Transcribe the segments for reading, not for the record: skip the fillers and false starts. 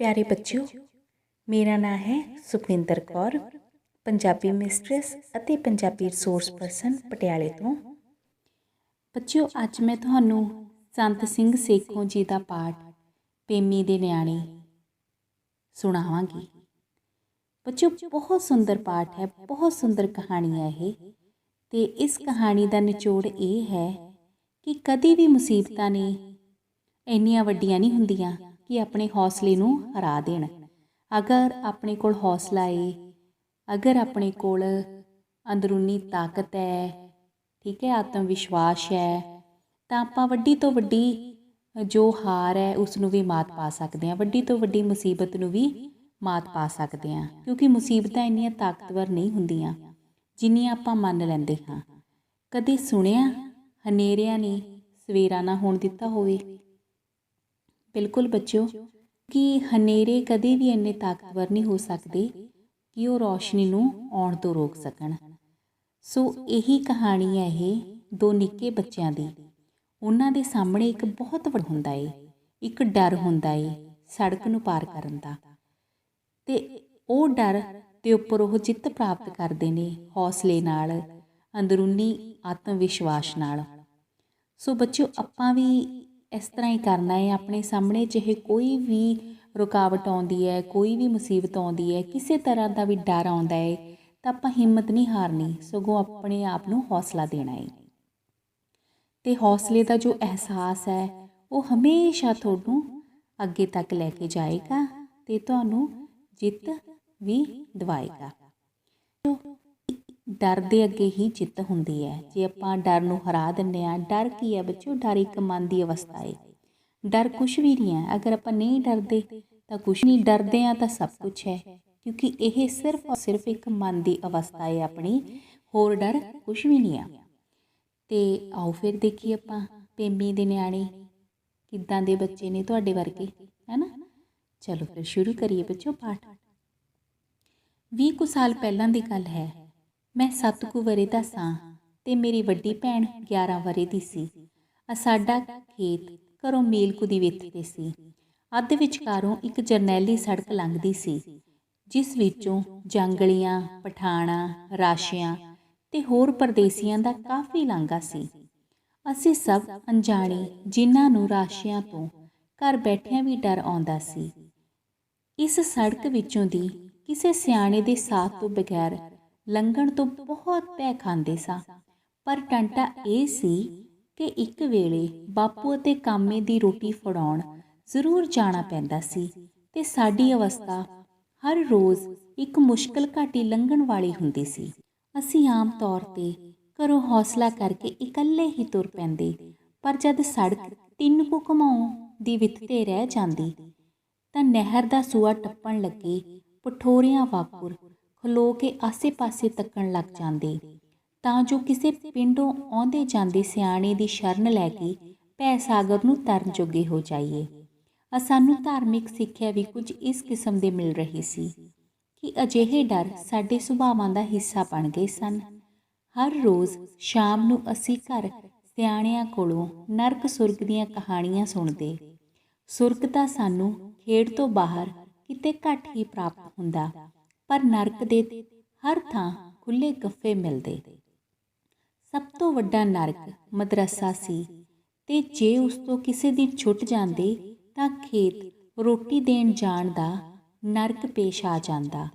प्यारे बच्चों, मेरा नाम है सुखविंदर कौर, पंजाबी मिस्ट्रेस ਅਤੇ पंजाबी रिसोर्स परसन पटियाले ਤੋਂ। ਬੱਚਿਓ, ਅੱਜ ਮੈਂ ਤੁਹਾਨੂੰ ਸੰਤ ਸਿੰਘ ਸੇਖੋਂ ਜੀ ਦਾ ਪਾਠ ਪੇਮੀ ਦੇ ਨਿਆਣੇ ਸੁਣਾਵਾਂਗੀ। ਬੱਚਿਓ, ਬਹੁਤ ਸੁੰਦਰ ਪਾਠ ਹੈ, ਬਹੁਤ ਸੁੰਦਰ ਕਹਾਣੀ ਹੈ ਇਹ। ਤੇ ਇਸ ਕਹਾਣੀ ਦਾ ਨਿਚੋੜ ਇਹ ਹੈ ਕਿ ਕਦੀ ਵੀ ਮੁਸੀਬਤਾਂ ਨੇ ਇੰਨੀਆਂ ਵੱਡੀਆਂ ਨਹੀਂ ਹੁੰਦੀਆਂ ਕਿ ਆਪਣੇ ਹੌਸਲੇ ਨੂੰ ਹਰਾ ਦੇਣ। ਅਗਰ ਆਪਣੇ ਕੋਲ ਹੌਸਲਾ ਹੈ, ਅਗਰ ਆਪਣੇ ਕੋਲ ਅੰਦਰੂਨੀ ਤਾਕਤ ਹੈ, ਠੀਕ ਹੈ, ਆਤਮ ਵਿਸ਼ਵਾਸ ਹੈ, ਤਾਂ ਆਪਾਂ ਵੱਡੀ ਤੋਂ ਵੱਡੀ ਜੋ ਹਾਰ ਹੈ ਉਸ ਨੂੰ ਵੀ ਮਾਤ ਪਾ ਸਕਦੇ ਹਾਂ, ਵੱਡੀ ਤੋਂ ਵੱਡੀ ਮੁਸੀਬਤ ਨੂੰ ਵੀ ਮਾਤ ਪਾ ਸਕਦੇ ਹਾਂ। ਕਿਉਂਕਿ ਮੁਸੀਬਤਾਂ ਇੰਨੀਆਂ ਤਾਕਤਵਰ ਨਹੀਂ ਹੁੰਦੀਆਂ ਜਿੰਨੀਆਂ ਆਪਾਂ ਮੰਨ ਲੈਂਦੇ ਹਾਂ। ਕਦੇ ਸੁਣਿਆ ਹਨੇਰਿਆਂ ਨੇ ਸਵੇਰਾ ਨਾ ਹੋਣ ਦਿੱਤਾ ਹੋਵੇ? ਬਿਲਕੁਲ ਬੱਚਿਓ, ਕਿ ਹਨੇਰੇ ਕਦੇ ਵੀ ਇੰਨੇ ਤਾਕਤਵਰ ਨਹੀਂ ਹੋ ਸਕਦੇ ਕਿ ਉਹ ਰੌਸ਼ਨੀ ਨੂੰ ਆਉਣ ਤੋਂ ਰੋਕ ਸਕਣ। ਸੋ ਇਹੀ ਕਹਾਣੀ ਹੈ ਇਹ ਦੋ ਨਿੱਕੇ ਬੱਚਿਆਂ ਦੀ। ਉਹਨਾਂ ਦੇ ਸਾਹਮਣੇ ਇੱਕ ਬਹੁਤ ਵੱਡਾ ਹੁੰਦਾ ਏ, ਇੱਕ ਡਰ ਹੁੰਦਾ ਏ ਸੜਕ ਨੂੰ ਪਾਰ ਕਰਨ ਦਾ, ਤੇ ਉਹ ਡਰ ਦੇ ਉੱਪਰ ਉਹ ਜਿੱਤ ਪ੍ਰਾਪਤ ਕਰਦੇ ਨੇ ਹੌਸਲੇ ਨਾਲ, ਅੰਦਰੂਨੀ ਆਤਮ ਵਿਸ਼ਵਾਸ ਨਾਲ। ਸੋ ਬੱਚਿਓ, ਆਪਾਂ ਵੀ ਇਸ ਤਰ੍ਹਾਂ ਹੀ ਕਰਨਾ ਹੈ। ਆਪਣੇ ਸਾਹਮਣੇ ਜਿਹੇ ਕੋਈ ਵੀ ਰੁਕਾਵਟ ਆਉਂਦੀ ਹੈ, ਕੋਈ ਵੀ ਮੁਸੀਬਤ ਆਉਂਦੀ ਹੈ, ਕਿਸੇ ਤਰ੍ਹਾਂ ਦਾ ਵੀ ਡਰ ਆਉਂਦਾ ਹੈ, ਤਾਂ ਆਪਾਂ ਹਿੰਮਤ ਨਹੀਂ ਹਾਰਨੀ, ਸਗੋਂ ਆਪਣੇ ਆਪ ਨੂੰ ਹੌਸਲਾ ਦੇਣਾ ਹੈ। ਤੇ ਹੌਸਲੇ ਦਾ ਜੋ ਅਹਿਸਾਸ ਹੈ ਉਹ ਹਮੇਸ਼ਾ ਤੁਹਾਨੂੰ ਅੱਗੇ ਤੱਕ ਲੈ ਕੇ ਜਾਏਗਾ ਤੇ ਤੁਹਾਨੂੰ ਜਿੱਤ ਵੀ ਦਿਵਾਏਗਾ। ਡਰ ਦੇ ਅੱਗੇ ਹੀ ਜਿੱਤ ਹੁੰਦੀ ਹੈ। ਜੇ ਆਪਾਂ ਡਰ ਨੂੰ ਹਰਾ ਦਿੰਦੇ ਹਾਂ। ਡਰ ਕੀ ਹੈ ਬੱਚਿਓ? ਡਰ ਇੱਕ ਮਨ ਦੀ ਅਵਸਥਾ ਹੈ। ਡਰ ਕੁਛ ਵੀ ਨਹੀਂ ਹੈ। ਅਗਰ ਆਪਾਂ ਨਹੀਂ ਡਰਦੇ ਤਾਂ ਕੁਛ ਨਹੀਂ, ਡਰਦੇ ਹਾਂ ਤਾਂ ਸਭ ਕੁਛ ਹੈ। ਕਿਉਂਕਿ ਇਹ ਸਿਰਫ ਇੱਕ ਮਨ ਦੀ ਅਵਸਥਾ ਹੈ ਆਪਣੀ, ਹੋਰ ਡਰ ਕੁਛ ਵੀ ਨਹੀਂ ਆ। ਤੇ ਆਓ ਫਿਰ ਦੇਖੀਏ ਆਪਾਂ ਪੇਮੀ ਦੇ ਨਿਆਣੇ ਕਿੱਦਾਂ ਦੇ ਬੱਚੇ ਨੇ ਤੁਹਾਡੇ ਵਰਗੇ, ਹੈ ਨਾ। ਚਲੋ ਫਿਰ ਸ਼ੁਰੂ ਕਰੀਏ ਬੱਚਿਓ ਪਾਠ। 20 ਕੁ ਸਾਲ ਪਹਿਲਾਂ ਦੀ ਗੱਲ ਹੈ। ਮੈਂ 7 ਕੁ ਵਰ੍ਹੇ ਦਾ ਸਾਂ ਤੇ ਮੇਰੀ ਵੱਡੀ ਭੈਣ 11 ਵਰ੍ਹੇ ਦੀ ਸੀ। ਸਾਡਾ ਖੇਤ ਘਰੋਂ ਮੀਲ ਕੁ ਦੀ ਵਿੱਥ 'ਤੇ ਸੀ। ਅੱਧ ਵਿਚਕਾਰੋਂ ਇੱਕ ਜਰਨੈਲੀ ਸੜਕ ਲੰਘਦੀ ਸੀ, ਜਿਸ ਵਿੱਚੋਂ ਜੰਗਲੀਆਂ, ਪਠਾਣਾਂ, ਰਾਸ਼ੀਆਂ ਤੇ ਹੋਰ ਪਰਦੇਸੀਆਂ ਦਾ ਕਾਫੀ ਲਾਂਘਾ ਸੀ। ਅਸੀਂ ਸਭ ਅਣਜਾਣੇ, ਜਿਨ੍ਹਾਂ ਨੂੰ ਰਾਸ਼ੀਆਂ ਤੋਂ ਘਰ ਬੈਠਿਆਂ ਵੀ ਡਰ ਆਉਂਦਾ ਸੀ। ਇਸ ਸੜਕ ਵਿੱਚੋਂ ਦੀ ਕਿਸੇ ਸਿਆਣੇ ਦੇ ਸਾਥ ਤੋਂ ਬਗੈਰ ਲੰਘਣ ਤੋਂ ਬਹੁਤ ਭੈ ਖਾਂਦੇ ਸਾਂ। ਪਰ ਟੰਟਾ ਇਹ ਸੀ ਕਿ ਇੱਕ ਵੇਲੇ ਬਾਪੂ ਅਤੇ ਕਾਮੇ ਦੀ ਰੋਟੀ ਫੜਾਉਣ ਜ਼ਰੂਰ ਜਾਣਾ ਪੈਂਦਾ ਸੀ ਤੇ ਸਾਡੀ ਅਵਸਥਾ ਹਰ ਰੋਜ਼ ਇੱਕ ਮੁਸ਼ਕਲ ਘਾਟੀ ਲੰਘਣ ਵਾਲੀ ਹੁੰਦੀ ਸੀ। ਅਸੀਂ ਆਮ ਤੌਰ 'ਤੇ ਘਰੋਂ ਹੌਸਲਾ ਕਰਕੇ ਇਕੱਲੇ ਹੀ ਤੁਰ ਪੈਂਦੇ, ਪਰ ਜਦ ਸੜਕ 3 ਕੁ ਘੁਮਾਉਂ ਦੀ ਵਿੱਥ 'ਤੇ ਰਹਿ ਜਾਂਦੀ ਤਾਂ ਨਹਿਰ ਦਾ ਸੂਆ ਟੱਪਣ ਲੱਗੇ ਪਠੋਰਿਆਂ ਵਾਂਗੂਰ ਖਲੋ ਕੇ ਆਸੇ-ਪਾਸੇ ਤੱਕਣ ਲੱਗ ਜਾਂਦੇ, ਤਾਂ ਜੋ ਕਿਸੇ ਪਿੰਡੋਂ ਆਉਂਦੇ ਜਾਂਦੇ ਸਿਆਣੇ ਦੀ ਸ਼ਰਨ ਲੈ ਕੇ ਭੈ ਸਾਗਰ ਨੂੰ ਤਰਨ ਜੋਗੇ ਹੋ ਜਾਈਏ। ਸਾਨੂੰ ਧਾਰਮਿਕ ਸਿੱਖਿਆ ਵੀ ਕੁਝ ਇਸ ਕਿਸਮ ਦੇ ਮਿਲ ਰਹੀ ਸੀ ਕਿ ਅਜਿਹੇ ਡਰ ਸਾਡੇ ਸੁਭਾਵਾਂ ਦਾ ਹਿੱਸਾ ਬਣ ਗਏ ਸਨ। ਹਰ ਰੋਜ਼ ਸ਼ਾਮ ਨੂੰ ਅਸੀਂ ਘਰ ਸਿਆਣਿਆਂ ਕੋਲੋਂ ਨਰਕ ਸੁਰਗ ਦੀਆਂ ਕਹਾਣੀਆਂ ਸੁਣਦੇ। ਸੁਰਗ ਤਾਂ ਸਾਨੂੰ ਖੇਡ ਤੋਂ ਬਾਹਰ ਕਿਤੇ ਘੱਟ ਹੀ ਪ੍ਰਾਪਤ ਹੁੰਦਾ, ਪਰ ਨਰਕ ਦੇ ਹਰ ਥਾਂ ਖੁੱਲ੍ਹੇ ਗੱਫੇ ਮਿਲਦੇ। ਸਭ ਤੋਂ ਵੱਡਾ ਨਰਕ ਮਦਰਸਾ ਸੀ, ਤੇ ਜੇ ਉਸ ਤੋਂ ਕਿਸੇ ਦਿਨ ਛੁੱਟ ਜਾਂਦੇ ਤਾਂ ਖੇਤ ਰੋਟੀ ਦੇਣ ਜਾਣ ਦਾ ਨਰਕ ਪੇਸ਼ ਆ ਜਾਂਦਾ।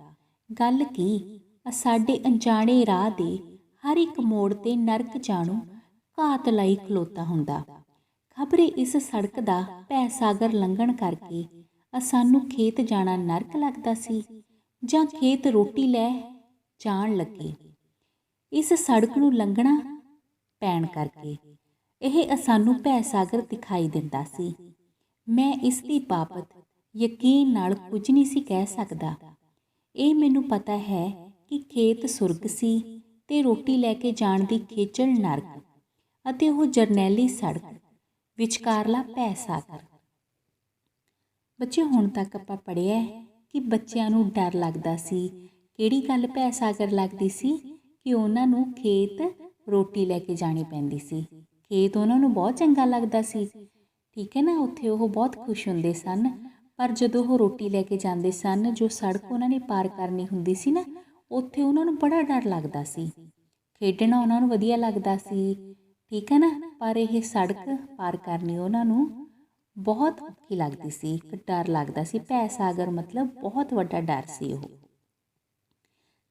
ਗੱਲ ਕੀ, ਸਾਡੇ ਅਣਜਾਣੇ ਰਾਹ ਦੇ ਹਰ ਇੱਕ ਮੋੜ 'ਤੇ ਨਰਕ ਜਾਣੂ ਘਾਤ ਲਈ ਖਲੋਤਾ ਹੁੰਦਾ। ਖਬਰੇ ਇਸ ਸੜਕ ਦਾ ਭੈ ਸਾਗਰ ਲੰਘਣ ਕਰਕੇ ਸਾਨੂੰ ਖੇਤ ਜਾਣਾ ਨਰਕ ਲੱਗਦਾ ਸੀ, ਜਾਂ ਖੇਤ ਰੋਟੀ ਲੈ ਜਾਣ ਲੱਗੇ ਇਸ ਸੜਕ ਨੂੰ ਲੰਘਣਾ ਪੈਣ ਕਰਕੇ ਇਹ ਸਾਨੂੰ ਭੈ ਸਾਗਰ ਦਿਖਾਈ ਦਿੰਦਾ ਸੀ। ਮੈਂ ਇਸ ਦੀ ਬਾਬਤ ਯਕੀਨ ਨਾਲ ਕੁਝ ਨਹੀਂ ਸੀ ਕਹਿ ਸਕਦਾ। ਇਹ ਮੈਨੂੰ ਪਤਾ ਹੈ ਕਿ ਖੇਤ ਸੁਰਗ ਸੀ ਤੇ ਰੋਟੀ ਲੈ ਕੇ ਜਾਣ ਦੀ ਖੇਚਲ ਨਰਕ, ਅਤੇ ਉਹ ਜਰਨੈਲੀ ਸੜਕ ਵਿਚਕਾਰਲਾ ਭੈ ਸਾਗਰ। ਬੱਚੇ, ਹੁਣ ਤੱਕ ਆਪਾਂ ਪੜ੍ਹਿਆ ਕਿ ਬੱਚਿਆਂ ਨੂੰ ਡਰ ਲੱਗਦਾ ਸੀ। ਕਿਹੜੀ ਗੱਲ ਭੈ ਸਾਗਰ ਲੱਗਦੀ ਸੀ? ਕਿ ਉਹਨਾਂ ਨੂੰ ਖੇਤ ਰੋਟੀ ਲੈ ਕੇ ਜਾਣੀ ਪੈਂਦੀ ਸੀ। ਖੇਤ ਉਹਨਾਂ ਨੂੰ ਬਹੁਤ ਚੰਗਾ ਲੱਗਦਾ ਸੀ, ਠੀਕ ਹੈ ਨਾ। ਉੱਥੇ ਉਹ ਬਹੁਤ ਖੁਸ਼ ਹੁੰਦੇ ਸਨ। ਪਰ ਜਦੋਂ ਉਹ ਰੋਟੀ ਲੈ ਕੇ ਜਾਂਦੇ ਸਨ, ਜੋ ਸੜਕ ਉਹਨਾਂ ਨੇ ਪਾਰ ਕਰਨੀ ਹੁੰਦੀ ਸੀ ਨਾ, ਉੱਥੇ ਉਹਨਾਂ ਨੂੰ ਬੜਾ ਡਰ ਲੱਗਦਾ ਸੀ। ਖੇਡਣਾ ਉਹਨਾਂ ਨੂੰ ਵਧੀਆ ਲੱਗਦਾ ਸੀ, ਠੀਕ ਹੈ ਨਾ, ਪਰ ਇਹ ਸੜਕ ਪਾਰ ਕਰਨੀ ਉਹਨਾਂ ਨੂੰ ਬਹੁਤ ਔਖੀ ਲੱਗਦੀ ਸੀ। ਇੱਕ ਡਰ ਲੱਗਦਾ ਸੀ, ਭੈ ਸਾਗਰ ਮਤਲਬ ਬਹੁਤ ਵੱਡਾ ਡਰ ਸੀ ਉਹ।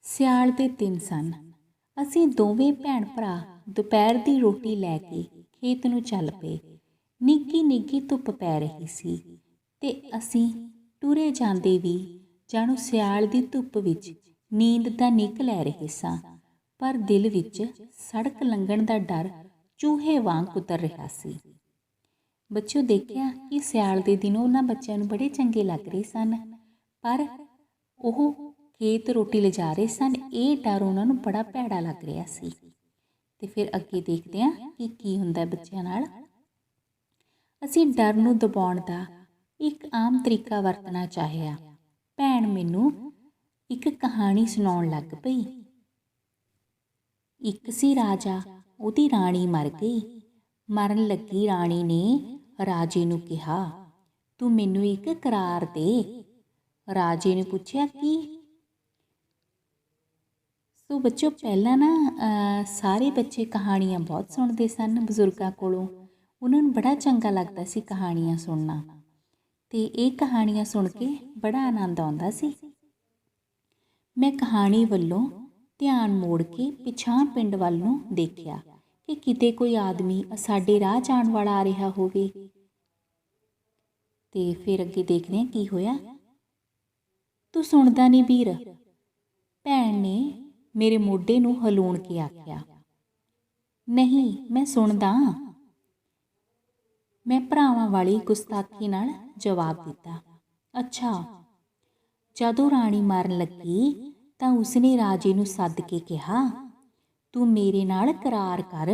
ਸਿਆਲ ਦੇ ਦਿਨ ਸਨ। ਅਸੀਂ ਦੋਵੇਂ ਭੈਣ ਭਰਾ ਦੁਪਹਿਰ ਦੀ ਰੋਟੀ ਲੈ ਕੇ ਖੇਤ ਨੂੰ ਚੱਲ ਪਏ। ਨਿੱਘੀ ਨਿੱਘੀ ਧੁੱਪ ਪੈ ਰਹੀ ਸੀ ਤੇ ਅਸੀਂ ਟੁਰੇ ਜਾਂਦੇ ਵੀ ਜਾਣੋ ਸਿਆਲ ਦੀ ਧੁੱਪ ਵਿੱਚ ਨੀਂਦ ਦਾ ਨਿੱਘ ਲੈ ਰਹੇ ਸਾਂ, ਪਰ ਦਿਲ ਵਿੱਚ ਸੜਕ ਲੰਘਣ ਦਾ ਡਰ ਚੂਹੇ ਵਾਂਗ ਕੁਤਰ ਰਿਹਾ ਸੀ। ਬੱਚਿਓ, ਦੇਖਿਆ ਕਿ ਸਿਆਲ ਦੇ ਦਿਨ ਉਹਨਾਂ ਬੱਚਿਆਂ ਨੂੰ ਬੜੇ ਚੰਗੇ ਲੱਗ ਰਹੇ ਸਨ, ਪਰ ਉਹ ਖੇਤ ਰੋਟੀ ਲਿਜਾ ਰਹੇ ਸਨ। ਇਹ ਡਰ ਉਹਨਾਂ ਨੂੰ ਬੜਾ ਭੈੜਾ ਲੱਗ ਰਿਹਾ ਸੀ। ਤੇ ਫਿਰ ਅੱਗੇ ਦੇਖਦੇ ਹਾਂ ਕਿ ਕੀ ਹੁੰਦਾ ਬੱਚਿਆਂ ਨਾਲ। ਅਸੀਂ ਡਰ ਨੂੰ ਦਬਾਉਣ ਦਾ ਇੱਕ ਆਮ ਤਰੀਕਾ ਵਰਤਣਾ ਚਾਹਿਆ। ਭੈਣ ਮੈਨੂੰ ਇੱਕ ਕਹਾਣੀ ਸੁਣਾਉਣ ਲੱਗ ਪਈ। ਇੱਕ ਸੀ ਰਾਜਾ, ਉਹਦੀ ਰਾਣੀ ਮਰ ਗਈ। ਮਰਨ ਲੱਗੀ ਰਾਣੀ ਨੇ ਰਾਜੇ ਨੂੰ ਕਿਹਾ, ਤੂੰ ਮੈਨੂੰ ਇੱਕ ਕਰਾਰ ਦੇ। ਰਾਜੇ ਨੇ ਪੁੱਛਿਆ, ਕੀ? ਸੋ ਬੱਚਿਓ, ਪਹਿਲਾਂ ਨਾ ਸਾਰੇ ਬੱਚੇ ਕਹਾਣੀਆਂ ਬਹੁਤ ਸੁਣਦੇ ਸਨ ਬਜ਼ੁਰਗਾਂ ਕੋਲੋਂ। ਉਹਨਾਂ ਨੂੰ ਬੜਾ ਚੰਗਾ ਲੱਗਦਾ ਸੀ ਕਹਾਣੀਆਂ ਸੁਣਨਾ, ਅਤੇ ਇਹ ਕਹਾਣੀਆਂ ਸੁਣ ਕੇ ਬੜਾ ਆਨੰਦ ਆਉਂਦਾ ਸੀ। ਮੈਂ ਕਹਾਣੀ ਵੱਲੋਂ ਧਿਆਨ ਮੋੜ ਕੇ ਪਿਛਾਂਹ ਪਿੰਡ ਵੱਲ ਨੂੰ ਦੇਖਿਆ ਕਿ ਕਿਤੇ ਕੋਈ ਆਦਮੀ ਸਾਡੇ ਰਾਹ ਜਾਣ ਵਾਲਾ ਆ ਰਿਹਾ ਹੋਵੇ। ਤੇ ਫਿਰ ਅੱਗੇ ਦੇਖਦੇ ਹਾਂ ਕੀ ਹੋਇਆ। ਤੂੰ ਸੁਣਦਾ ਨਹੀਂ ਵੀਰ, ਭੈਣ ਨੇ ਮੇਰੇ ਮੋਢੇ ਨੂੰ ਹਲੂਣ ਕੇ ਆਖਿਆ। ਨਹੀਂ, ਮੈਂ ਸੁਣਦਾ, ਮੈਂ ਭਰਾਵਾਂ ਵਾਲੀ ਗੁਸਤਾਖੀ ਨਾਲ ਜਵਾਬ ਦਿੱਤਾ। ਅੱਛਾ। ਜਦੋਂ ਰਾਣੀ ਮਰਨ ਲੱਗੀ ਤਾਂ ਉਸਨੇ ਰਾਜੇ ਨੂੰ ਸੱਦ ਕੇ ਕਿਹਾ, ਤੂੰ ਮੇਰੇ ਨਾਲ ਕਰਾਰ ਕਰ।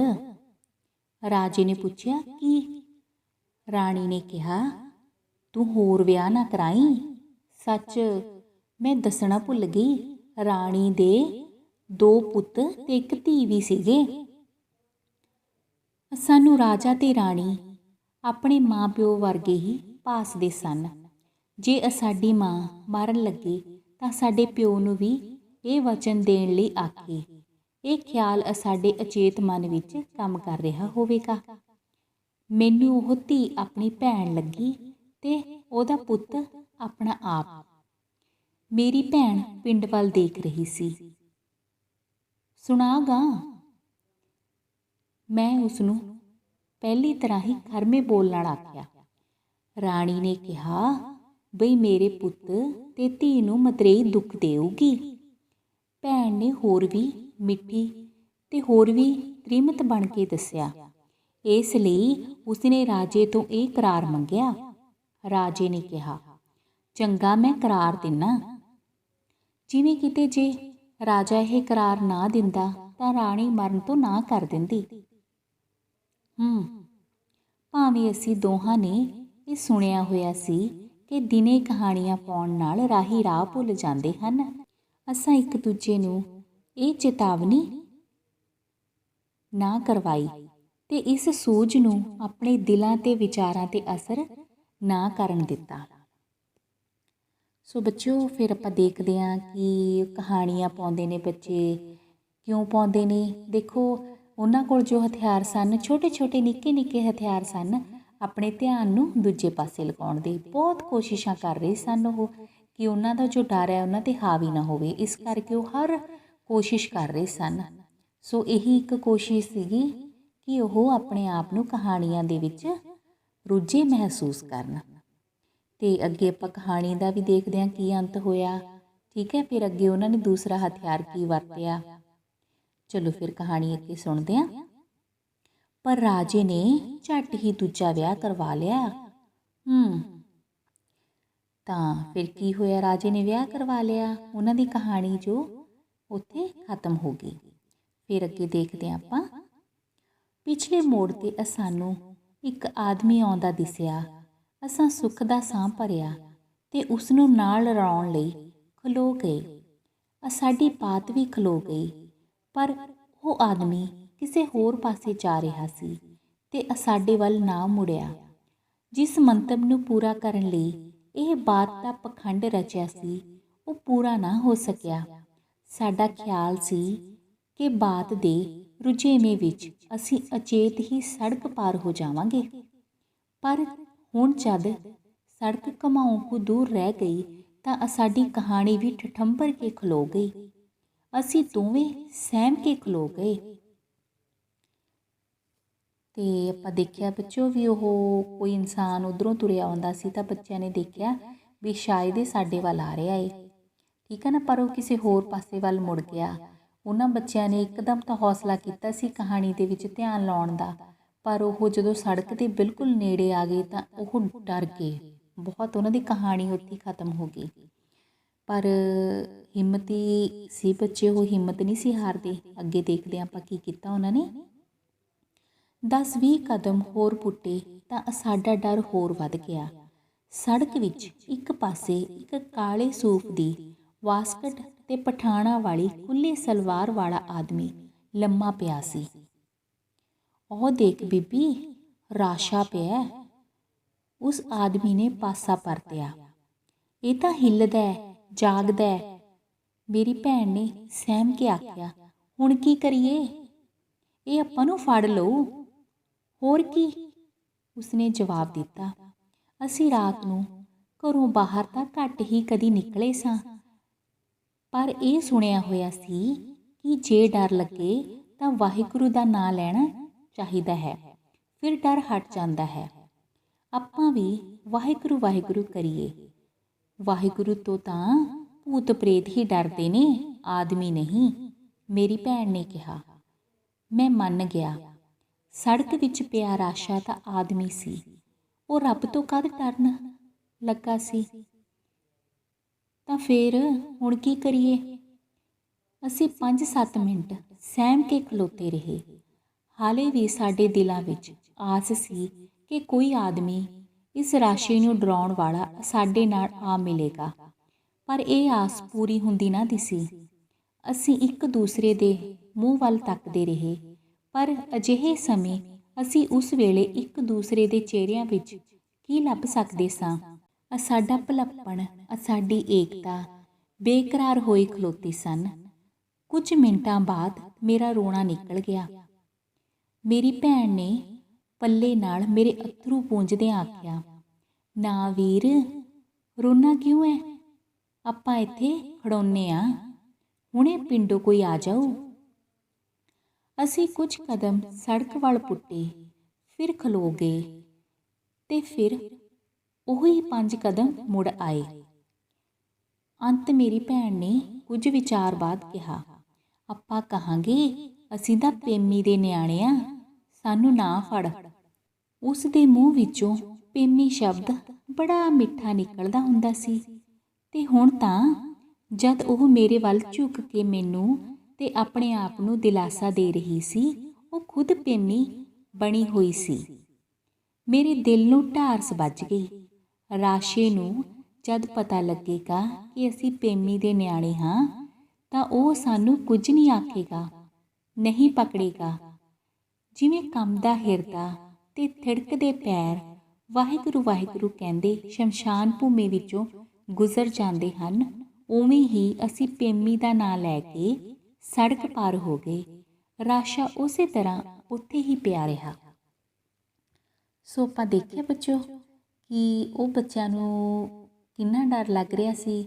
ਰਾਜੇ ਨੇ ਪੁੱਛਿਆ, ਕੀ? ਰਾਣੀ ਨੇ ਕਿਹਾ, ਤੂੰ ਹੋਰ ਵਿਆਹ ਨਾ ਕਰਾਈਂ। ਸੱਚ, ਮੈਂ ਦੱਸਣਾ ਭੁੱਲ ਗਈ, ਰਾਣੀ ਦੇ 2 ਪੁੱਤ ਤੇ ਇੱਕ ਧੀ ਵੀ ਸੀਗੇ। ਸਾਨੂੰ ਰਾਜਾ ਤੇ ਰਾਣੀ ਆਪਣੇ ਮਾਂ ਪਿਓ ਵਰਗੇ ਹੀ ਭਾਸਦੇ ਸਨ। ਜੇ ਸਾਡੀ ਮਾਂ ਮਰਨ ਲੱਗੇ ਤਾਂ ਸਾਡੇ ਪਿਓ ਨੂੰ ਵੀ ਇਹ ਵਚਨ ਦੇਣ ਲਈ ਆਖੇ। ਇਹ ਖਿਆਲ ਸਾਡੇ ਅਚੇਤ ਮਨ ਵਿੱਚ ਕੰਮ ਕਰ ਰਿਹਾ ਹੋਵੇਗਾ। ਮੈਨੂੰ ਉਹ ਧੀ ਆਪਣੀ ਭੈਣ ਲੱਗੀ ਤੇ ਉਹਦਾ ਪੁੱਤ ਆਪਣਾ ਆਪ। ਮੇਰੀ ਭੈਣ ਪਿੰਡ ਵੱਲ ਦੇਖ ਰਹੀ ਸੀ। ਸੁਣਾ ਗਾ। ਮੈਂ ਉਸਨੂੰ ਪਹਿਲੀ ਤਰ੍ਹਾਂ ਹੀ ਖਰਮੇ ਬੋਲ ਨਾਲ ਆਖਿਆ। ਰਾਣੀ ਨੇ ਕਿਹਾ, ਬਈ ਮੇਰੇ ਪੁੱਤ ਤੇ ਧੀ ਨੂੰ ਮਤਰੇਈ ਦੁੱਖ ਦੇਊਗੀ। ਭੈਣ ਨੇ ਹੋਰ ਵੀ ਮਿੱਠੀ ਤੇ ਹੋਰ ਵੀ ਤ੍ਰੀਮਤ ਬਣ ਕੇ ਦੱਸਿਆ। ਇਸ ਲਈ ਉਸਨੇ ਰਾਜੇ ਤੋਂ ਇਹ ਕਰਾਰ ਮੰਗਿਆ। ਰਾਜੇ ਨੇ ਕਿਹਾ, ਚੰਗਾ, ਮੈਂ ਕਰਾਰ ਦਿੰਨਾ। ਜਿਵੇਂ ਕਿਤੇ ਜੇ ਰਾਜਾ ਇਹ ਕਰਾਰ ਨਾ ਦਿੰਦਾ ਤਾਂ ਰਾਣੀ ਮਰਨ ਤੋਂ ਨਾ ਕਰ ਦਿੰਦੀ। ਭਾਵੇਂ ਅਸੀਂ ਦੋਹਾਂ ਨੇ ਇਹ ਸੁਣਿਆ ਹੋਇਆ ਸੀ ਕਿ ਦਿਨੇ ਕਹਾਣੀਆਂ ਪਾਉਣ ਨਾਲ ਰਾਹੀ ਰਾਹ ਭੁੱਲ ਜਾਂਦੇ ਹਨ, ਅਸਾਂ ਇੱਕ ਦੂਜੇ ਨੂੰ ਇਹ ਚੇਤਾਵਨੀ ਨਾ ਕਰਵਾਈ ਤੇ ਇਸ ਸੂਝ ਨੂੰ ਆਪਣੇ ਦਿਲਾਂ ਤੇ ਵਿਚਾਰਾਂ ਤੇ ਅਸਰ ਨਾ ਕਰਨ ਦਿੱਤਾ। ਸੋ ਬੱਚਿਓ, ਫਿਰ ਆਪਾਂ ਦੇਖਦੇ ਹਾਂ ਕਿ ਕਹਾਣੀਆਂ ਪਾਉਂਦੇ ਨੇ ਬੱਚੇ, ਕਿਉਂ ਪਾਉਂਦੇ ਨੇ। ਦੇਖੋ, ਉਹਨਾਂ ਕੋਲ ਜੋ ਹਥਿਆਰ ਸਨ, ਛੋਟੇ ਛੋਟੇ ਨਿੱਕੇ ਨਿੱਕੇ ਹਥਿਆਰ ਸਨ, ਆਪਣੇ ਧਿਆਨ ਨੂੰ ਦੂਜੇ ਪਾਸੇ ਲਗਾਉਣ ਦੀ ਬਹੁਤ ਕੋਸ਼ਿਸ਼ਾਂ ਕਰ ਰਹੇ ਸਨ ਉਹ, ਕਿ ਉਹਨਾਂ ਦਾ ਜੋ ਡਰ ਹੈ ਉਹਨਾਂ 'ਤੇ ਹਾਵੀ ਨਾ ਹੋਵੇ। ਇਸ ਕਰਕੇ ਉਹ ਹਰ ਕੋਸ਼ਿਸ਼ ਕਰ ਰਹੇ ਸਨ। ਸੋ ਇਹੀ ਇੱਕ ਕੋਸ਼ਿਸ਼ ਸੀਗੀ ਕਿ ਉਹ ਆਪਣੇ ਆਪ ਨੂੰ ਕਹਾਣੀਆਂ ਦੇ ਵਿੱਚ ਰੁੱਝੇ ਮਹਿਸੂਸ ਕਰਨ। ਅਤੇ ਅੱਗੇ ਆਪਾਂ ਕਹਾਣੀ ਦਾ ਵੀ ਦੇਖਦੇ ਹਾਂ ਕੀ ਅੰਤ ਹੋਇਆ, ਠੀਕ ਹੈ। ਫਿਰ ਅੱਗੇ ਉਹਨਾਂ ਨੇ ਦੂਸਰਾ ਹਥਿਆਰ ਕੀ ਵਰਤਿਆ। ਚਲੋ ਫਿਰ ਕਹਾਣੀ ਅੱਗੇ ਸੁਣਦੇ ਹਾਂ। ਪਰ ਰਾਜੇ ਨੇ ਝੱਟ ਹੀ ਦੂਜਾ ਵਿਆਹ ਕਰਵਾ ਲਿਆ। ਤਾਂ ਫਿਰ ਕੀ ਹੋਇਆ, ਰਾਜੇ ਨੇ ਵਿਆਹ ਕਰਵਾ ਲਿਆ। ਉਹਨਾਂ ਦੀ ਕਹਾਣੀ ਜੋ ਉੱਥੇ ਖਤਮ ਹੋ ਗਈ। ਫਿਰ ਅੱਗੇ ਦੇਖਦੇ ਹਾਂ ਆਪਾਂ। ਪਿਛਲੇ ਮੋੜ 'ਤੇ ਸਾਨੂੰ ਇੱਕ ਆਦਮੀ ਆਉਂਦਾ ਦਿਸਿਆ। ਅਸਾਂ ਸੁੱਖ ਦਾ ਸਾਹ ਭਰਿਆ ਤੇ ਉਸਨੂੰ ਨਾਲ ਰਲਾਉਣ ਲਈ ਖਲੋ ਗਏ। ਸਾਡੀ ਬਾਤ ਵੀ ਖਲੋ ਗਈ, ਪਰ ਉਹ ਆਦਮੀ ਕਿਸੇ ਹੋਰ ਪਾਸੇ ਜਾ ਰਿਹਾ ਸੀ ਤੇ ਸਾਡੇ ਵੱਲ ਨਾ ਮੁੜਿਆ। ਜਿਸ ਮੰਤਵ ਨੂੰ ਪੂਰਾ ਕਰਨ ਲਈ ਇਹ ਬਾਤ ਦਾ ਪਖੰਡ ਰਚਿਆ ਸੀ ਉਹ ਪੂਰਾ ਨਾ ਹੋ ਸਕਿਆ। ਸਾਡਾ ਖਿਆਲ ਸੀ ਕਿ ਬਾਤ ਦੇ ਰੁਝੇਵੇਂ ਵਿੱਚ ਅਸੀਂ ਅਚੇਤ ਹੀ ਸੜਕ ਪਾਰ ਹੋ ਜਾਵਾਂਗੇ, ਪਰ ਹੁਣ ਜਦ ਸੜਕ ਘਮਾਉਣ ਕੁ ਦੂਰ ਰਹਿ ਗਈ ਤਾਂ ਸਾਡੀ ਕਹਾਣੀ ਵੀ ਠਠੰਬਰ ਕੇ ਖਲੋ ਗਈ। ਅਸੀਂ ਦੋਵੇਂ ਸਹਿਮ ਕੇ ਖਲੋ ਗਏ। ਤੇ ਆਪਾਂ ਦੇਖਿਆ ਬੱਚੋ ਵੀ ਉਹ ਕੋਈ ਇਨਸਾਨ ਉੱਧਰੋਂ ਤੁਰਿਆ ਆਉਂਦਾ ਸੀ ਤਾਂ ਬੱਚਿਆਂ ਨੇ ਦੇਖਿਆ ਵੀ ਸ਼ਾਇਦ ਇਹ ਸਾਡੇ ਵੱਲ ਆ ਰਿਹਾ ਏ, ਠੀਕ ਹੈ ਨਾ, ਪਰ ਉਹ ਕਿਸੇ ਹੋਰ ਪਾਸੇ ਵੱਲ ਮੁੜ ਗਿਆ। ਉਹਨਾਂ ਬੱਚਿਆਂ ਨੇ ਇੱਕਦਮ ਤਾਂ ਹੌਸਲਾ ਕੀਤਾ ਸੀ ਕਹਾਣੀ ਦੇ ਵਿੱਚ ਧਿਆਨ ਲਾਉਣ ਦਾ, ਪਰ ਉਹ ਜਦੋਂ ਸੜਕ ਦੇ ਬਿਲਕੁਲ ਨੇੜੇ ਆ ਗਏ ਤਾਂ ਉਹ ਡਰ ਗਏ ਬਹੁਤ। ਉਹਨਾਂ ਦੀ ਕਹਾਣੀ ਉੱਥੇ ਖਤਮ ਹੋ ਗਈ। ਪਰ ਹਿੰਮਤੀ ਸੀ ਬੱਚੇ, ਉਹ ਹਿੰਮਤ ਨਹੀਂ ਸੀ ਹਾਰਦੇ। ਅੱਗੇ ਦੇਖਦੇ ਹਾਂ ਆਪਾਂ ਕੀ ਕੀਤਾ ਉਹਨਾਂ ਨੇ। 10-20 ਕਦਮ ਹੋਰ ਪੁੱਟੇ ਤਾਂ ਸਾਡਾ ਡਰ ਹੋਰ ਵੱਧ ਗਿਆ। ਸੜਕ ਵਿੱਚ ਇੱਕ ਪਾਸੇ ਇੱਕ ਕਾਲੇ ਸੂਫ ਦੀ ਵਾਸਕਟ ਤੇ ਪਠਾਣਾ ਵਾਲੀ ਖੁੱਲ੍ਹੀ ਸਲਵਾਰ ਵਾਲਾ ਆਦਮੀ ਲੰਮਾ ਪਿਆ ਸੀ। ਉਹ ਦੇਖ ਬੀਬੀ, ਰਾਸ਼ਾ ਪਿਆ। ਉਸ ਆਦਮੀ ਨੇ ਪਾਸਾ ਪਰਤਿਆ। ਇਹ ਤਾਂ ਹਿੱਲਦਾ ਜਾਗਦਾ। ਮੇਰੀ ਭੈਣ ਨੇ ਸਹਿਮ ਕੇ ਆਖਿਆ, ਹੁਣ ਕੀ ਕਰੀਏ? ਇਹ ਆਪਾਂ ਨੂੰ ਫੜ ਲਊ। ਹੋਰ ਕੀ, ਉਸਨੇ ਜਵਾਬ ਦਿੱਤਾ। ਅਸੀਂ ਰਾਤ ਨੂੰ ਘਰੋਂ ਬਾਹਰ ਤਾਂ ਘੱਟ ਹੀ ਕਦੀ ਨਿਕਲੇ ਸਾਂ, ਪਰ ਇਹ ਸੁਣਿਆ ਹੋਇਆ ਸੀ ਕਿ ਜੇ ਡਰ ਲੱਗੇ ਤਾਂ ਵਾਹਿਗੁਰੂ ਦਾ ਨਾਂ ਲੈਣਾ ਚਾਹੀਦਾ ਹੈ, ਫਿਰ ਡਰ ਹਟ ਜਾਂਦਾ ਹੈ। ਆਪਾਂ ਵੀ ਵਾਹਿਗੁਰੂ ਵਾਹਿਗੁਰੂ ਕਰੀਏ। ਵਾਹਿਗੁਰੂ ਤੋਂ ਤਾਂ ਭੂਤ ਪ੍ਰੇਤ ਹੀ ਡਰਦੇ ਨੇ, ਆਦਮੀ ਨਹੀਂ, ਮੇਰੀ ਭੈਣ ਨੇ ਕਿਹਾ। ਮੈਂ ਮੰਨ ਗਿਆ। ਸੜਕ ਵਿੱਚ ਪਿਆ ਰਾਸ਼ਾ ਤਾਂ ਆਦਮੀ ਸੀ, ਉਹ ਰੱਬ ਤੋਂ ਕਦ ਡਰਨ ਲੱਗਾ ਸੀ। ਤਾਂ ਫੇਰ ਹੁਣ ਕੀ ਕਰੀਏ? ਅਸੀਂ 5-7 ਮਿੰਟ ਸਹਿਮ ਕੇ ਖਲੋਤੇ ਰਹੇ। ਹਾਲੇ ਵੀ ਸਾਡੇ ਦਿਲਾਂ ਵਿੱਚ ਆਸ ਸੀ ਕਿ ਕੋਈ ਆਦਮੀ ਇਸ ਰਾਸ਼ੀ ਨੂੰ ਡਰਾਉਣ ਵਾਲਾ ਸਾਡੇ ਨਾਲ ਆ ਮਿਲੇਗਾ, ਪਰ ਇਹ ਆਸ ਪੂਰੀ ਹੁੰਦੀ ਨਾ ਦਿਸੀ। ਅਸੀਂ ਇੱਕ ਦੂਸਰੇ ਦੇ ਮੂੰਹ ਵੱਲ ਤੱਕਦੇ ਰਹੇ, ਪਰ ਅਜਿਹੇ ਸਮੇਂ ਅਸੀਂ ਉਸ ਵੇਲੇ ਇੱਕ ਦੂਸਰੇ ਦੇ ਚਿਹਰਿਆਂ ਵਿੱਚ ਕੀ ਲੱਭ ਸਕਦੇ ਸਾਂ? ਸਾਡਾ ਭੁਲੱਪਣ, ਸਾਡੀ ਏਕਤਾ ਬੇਕਰਾਰ ਹੋਏ ਖਲੋਤੇ ਸਨ। ਕੁਝ ਮਿੰਟਾਂ ਬਾਅਦ ਮੇਰਾ ਰੋਣਾ ਨਿਕਲ ਗਿਆ। ਮੇਰੀ ਭੈਣ ਨੇ ਪੱਲੇ ਨਾਲ ਮੇਰੇ ਅੱਥਰੂ ਪੂੰਝਦਿਆਂ ਆਖਿਆ, ਨਾ ਵੀਰ, ਰੋਣਾ ਕਿਉਂ ਹੈ? ਆਪਾਂ ਇੱਥੇ ਖੜੋਨੇ ਆ, ਹੁਣੇ ਪਿੰਡੋਂ ਕੋਈ ਆ ਜਾਊ। ਅਸੀਂ ਕੁਝ ਕਦਮ ਸੜਕ ਵੱਲ ਪੁੱਟੇ, ਫਿਰ ਖਲੋ ਗਏ ਤੇ ਫਿਰ ਉਹੀ 5 ਕਦਮ ਮੁੜ ਆਏ। ਅੰਤ ਮੇਰੀ ਭੈਣ ਨੇ ਕੁਝ ਵਿਚਾਰ ਬਾਅਦ ਕਿਹਾ, ਆਪਾਂ ਕਹਾਂਗੇ ਅਸੀਂ ਤਾਂ ਪੇਮੀ ਦੇ ਨਿਆਣੇ ਆ, ਸਾਨੂੰ ਨਾ ਫੜ। ਉਸ ਦੇ ਮੂੰਹ ਵਿੱਚੋਂ ਪੇਮੀ ਸ਼ਬਦ ਬੜਾ ਮਿੱਠਾ ਨਿਕਲਦਾ ਹੁੰਦਾ ਸੀ, ਤੇ ਹੁਣ ਤਾਂ ਜਦ ਉਹ ਮੇਰੇ ਵੱਲ ਝੁਕ ਕੇ ਮੈਨੂੰ ਤੇ ਆਪਣੇ ਆਪ ਨੂੰ ਦਿਲਾਸਾ ਦੇ ਰਹੀ ਸੀ, ਉਹ ਖੁਦ ਪੇਮੀ ਬਣੀ ਹੋਈ ਸੀ। ਮੇਰੇ ਦਿਲ ਨੂੰ ਢਾਰਸ ਵੱਜ ਗਈ। ਰਾਸ਼ੇ ਨੂੰ ਜਦ ਪਤਾ ਲੱਗੇਗਾ ਕਿ ਅਸੀਂ ਪੇਮੀ ਦੇ ਨਿਆਣੇ ਹਾਂ ਤਾਂ ਉਹ ਸਾਨੂੰ ਕੁਝ ਨਹੀਂ ਆਖੇਗਾ, ਨਹੀਂ ਪਕੜੇਗਾ। ਜਿਵੇਂ ਕੰਬਦਾ ਹਿਰਦਾ ਤੇ ਥਿੜਕਦੇ ਪੈਰ ਵਾਹਿਗੁਰੂ ਵਾਹਿਗੁਰੂ ਕਹਿੰਦੇ ਸ਼ਮਸ਼ਾਨ ਭੂਮੀ ਵਿੱਚੋਂ ਗੁਜ਼ਰ ਜਾਂਦੇ ਹਨ, ਉਵੇਂ ਹੀ ਅਸੀਂ ਪੇਮੀ ਦਾ ਨਾਂ ਲੈ ਕੇ ਸੜਕ ਪਾਰ ਹੋ ਗਏ। ਰਾਸ਼ਾ ਉਸੇ ਤਰ੍ਹਾਂ ਉੱਥੇ ਹੀ ਪਿਆ ਰਿਹਾ। ਸੋ ਆਪਾਂ ਦੇਖਿਆ ਬੱਚੋ ਕਿ ਉਹ ਬੱਚਿਆਂ ਨੂੰ ਕਿੰਨਾ ਡਰ ਲੱਗ ਰਿਹਾ ਸੀ।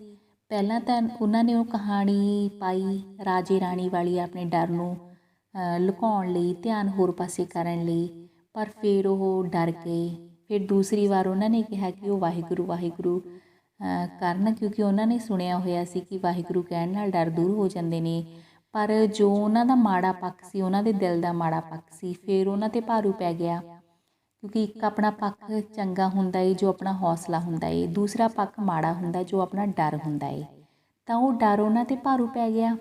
ਪਹਿਲਾਂ ਤਾਂ ਉਹਨਾਂ ਨੇ ਉਹ ਕਹਾਣੀ ਪਾਈ ਰਾਜੇ ਰਾਣੀ ਵਾਲੀ ਆਪਣੇ ਡਰ ਨੂੰ ਲੁਕਾਉਣ ਲਈ, ਧਿਆਨ ਹੋਰ ਪਾਸੇ ਕਰਨ ਲਈ, ਪਰ ਫਿਰ ਉਹ ਡਰ ਗਏ। ਫਿਰ ਦੂਸਰੀ ਵਾਰ ਉਹਨਾਂ ਨੇ ਕਿਹਾ ਕਿ ਉਹ ਵਾਹਿਗੁਰੂ ਵਾਹਿਗੁਰੂ ਕਰਨ, ਕਿਉਂਕਿ ਉਹਨਾਂ ਨੇ ਸੁਣਿਆ ਹੋਇਆ ਸੀ ਕਿ ਵਾਹਿਗੁਰੂ ਕਹਿਣ ਨਾਲ ਡਰ ਦੂਰ ਹੋ ਜਾਂਦੇ ਨੇ। ਪਰ ਜੋ ਉਹਨਾਂ ਦਾ ਮਾੜਾ ਪੱਖ ਸੀ, ਉਹਨਾਂ ਦੇ ਦਿਲ ਦਾ ਮਾੜਾ ਪੱਖ ਸੀ, ਫਿਰ ਉਹਨਾਂ 'ਤੇ ਭਾਰੂ ਪੈ ਗਿਆ। ਕਿਉਂਕਿ ਇੱਕ ਆਪਣਾ ਪੱਖ ਚੰਗਾ ਹੁੰਦਾ ਏ ਜੋ ਆਪਣਾ ਹੌਸਲਾ ਹੁੰਦਾ ਏ, ਦੂਸਰਾ ਪੱਖ ਮਾੜਾ ਹੁੰਦਾ ਜੋ ਆਪਣਾ ਡਰ ਹੁੰਦਾ ਏ। ਤਾਂ ਉਹ ਡਰ ਉਹਨਾਂ 'ਤੇ ਭਾਰੂ ਪੈ ਗਿਆ।